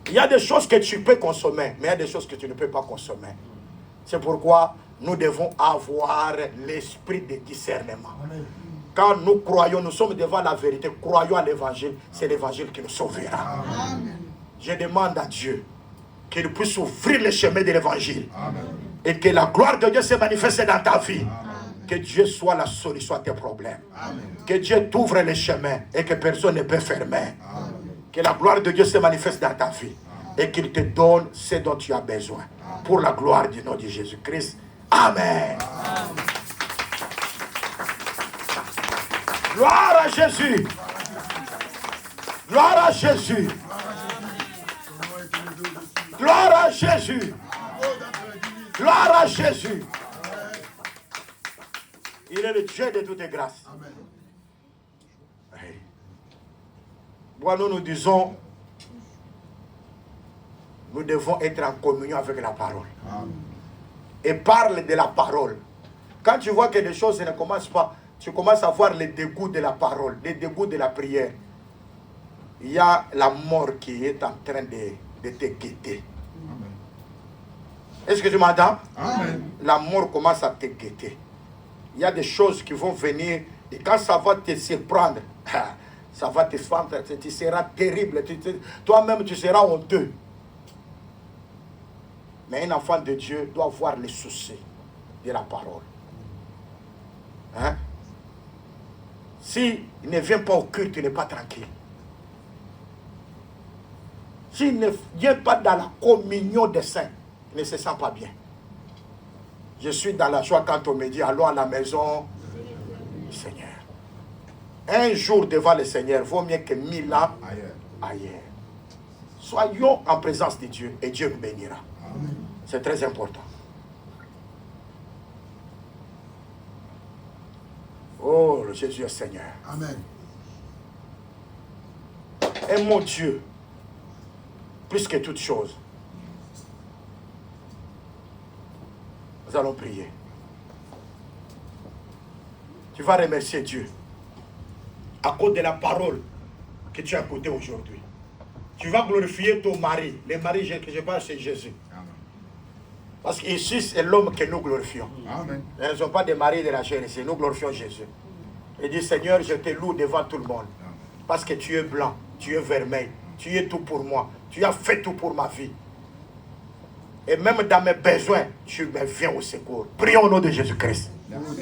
Il y a des choses que tu peux consommer, mais il y a des choses que tu ne peux pas consommer. C'est pourquoi nous devons avoir l'esprit de discernement. Quand nous croyons, nous sommes devant la vérité, croyons à l'évangile, c'est l'évangile qui nous sauvera. Je demande à Dieu qu'il puisse ouvrir le chemin de l'évangile et que la gloire de Dieu se manifeste dans ta vie. Que Dieu soit la solution à tes problèmes. Que Dieu t'ouvre le chemin et que personne ne peut fermer. Que la gloire de Dieu se manifeste dans ta vie et qu'il te donne ce dont tu as besoin. Pour la gloire du nom de Jésus-Christ. Amen. Gloire à Jésus. Gloire à Jésus. Gloire à Jésus. Gloire à Jésus. Il est le Dieu de toutes les grâces. Bon, nous disons, nous devons être en communion avec la parole. Et parle de la parole. Quand tu vois que les choses ne commencent pas, tu commences à voir le dégoût de la parole, le dégoût de la prière. Il y a la mort qui est en train de te guetter. Est-ce que tu m'entends? Amen. La mort commence à te guetter. Il y a des choses qui vont venir et quand ça va te surprendre, ça va te fendre, tu seras terrible. Toi-même, tu seras honteux. Mais un enfant de Dieu doit avoir les soucis de la parole. Hein? S'il ne vient pas au culte, il n'est pas tranquille. S'il ne vient pas dans la communion des saints, il ne se sent pas bien. Je suis dans la joie quand on me dit allons à la maison du Seigneur. Un jour devant le Seigneur vaut mieux que 1000 ans ailleurs. Soyons en présence de Dieu et Dieu nous bénira. C'est très important. Oh, le Jésus est Seigneur. Amen. Aimons Dieu plus que toute chose. Nous allons prier. Tu vas remercier Dieu à cause de la parole que tu as écoutée aujourd'hui. Tu vas glorifier ton mari. Le mari que je parle, c'est Jésus. Amen. Parce qu'ici, c'est l'homme que nous glorifions. Amen. Ils ne sont pas des maris de la chair ici. Nous glorifions Jésus. Et dit, Seigneur, je te loue devant tout le monde. Parce que tu es blanc, tu es vermeil, tu es tout pour moi. Tu as fait tout pour ma vie. Et même dans mes besoins, tu me viens au secours. Prions au nom de Jésus-Christ. Merci.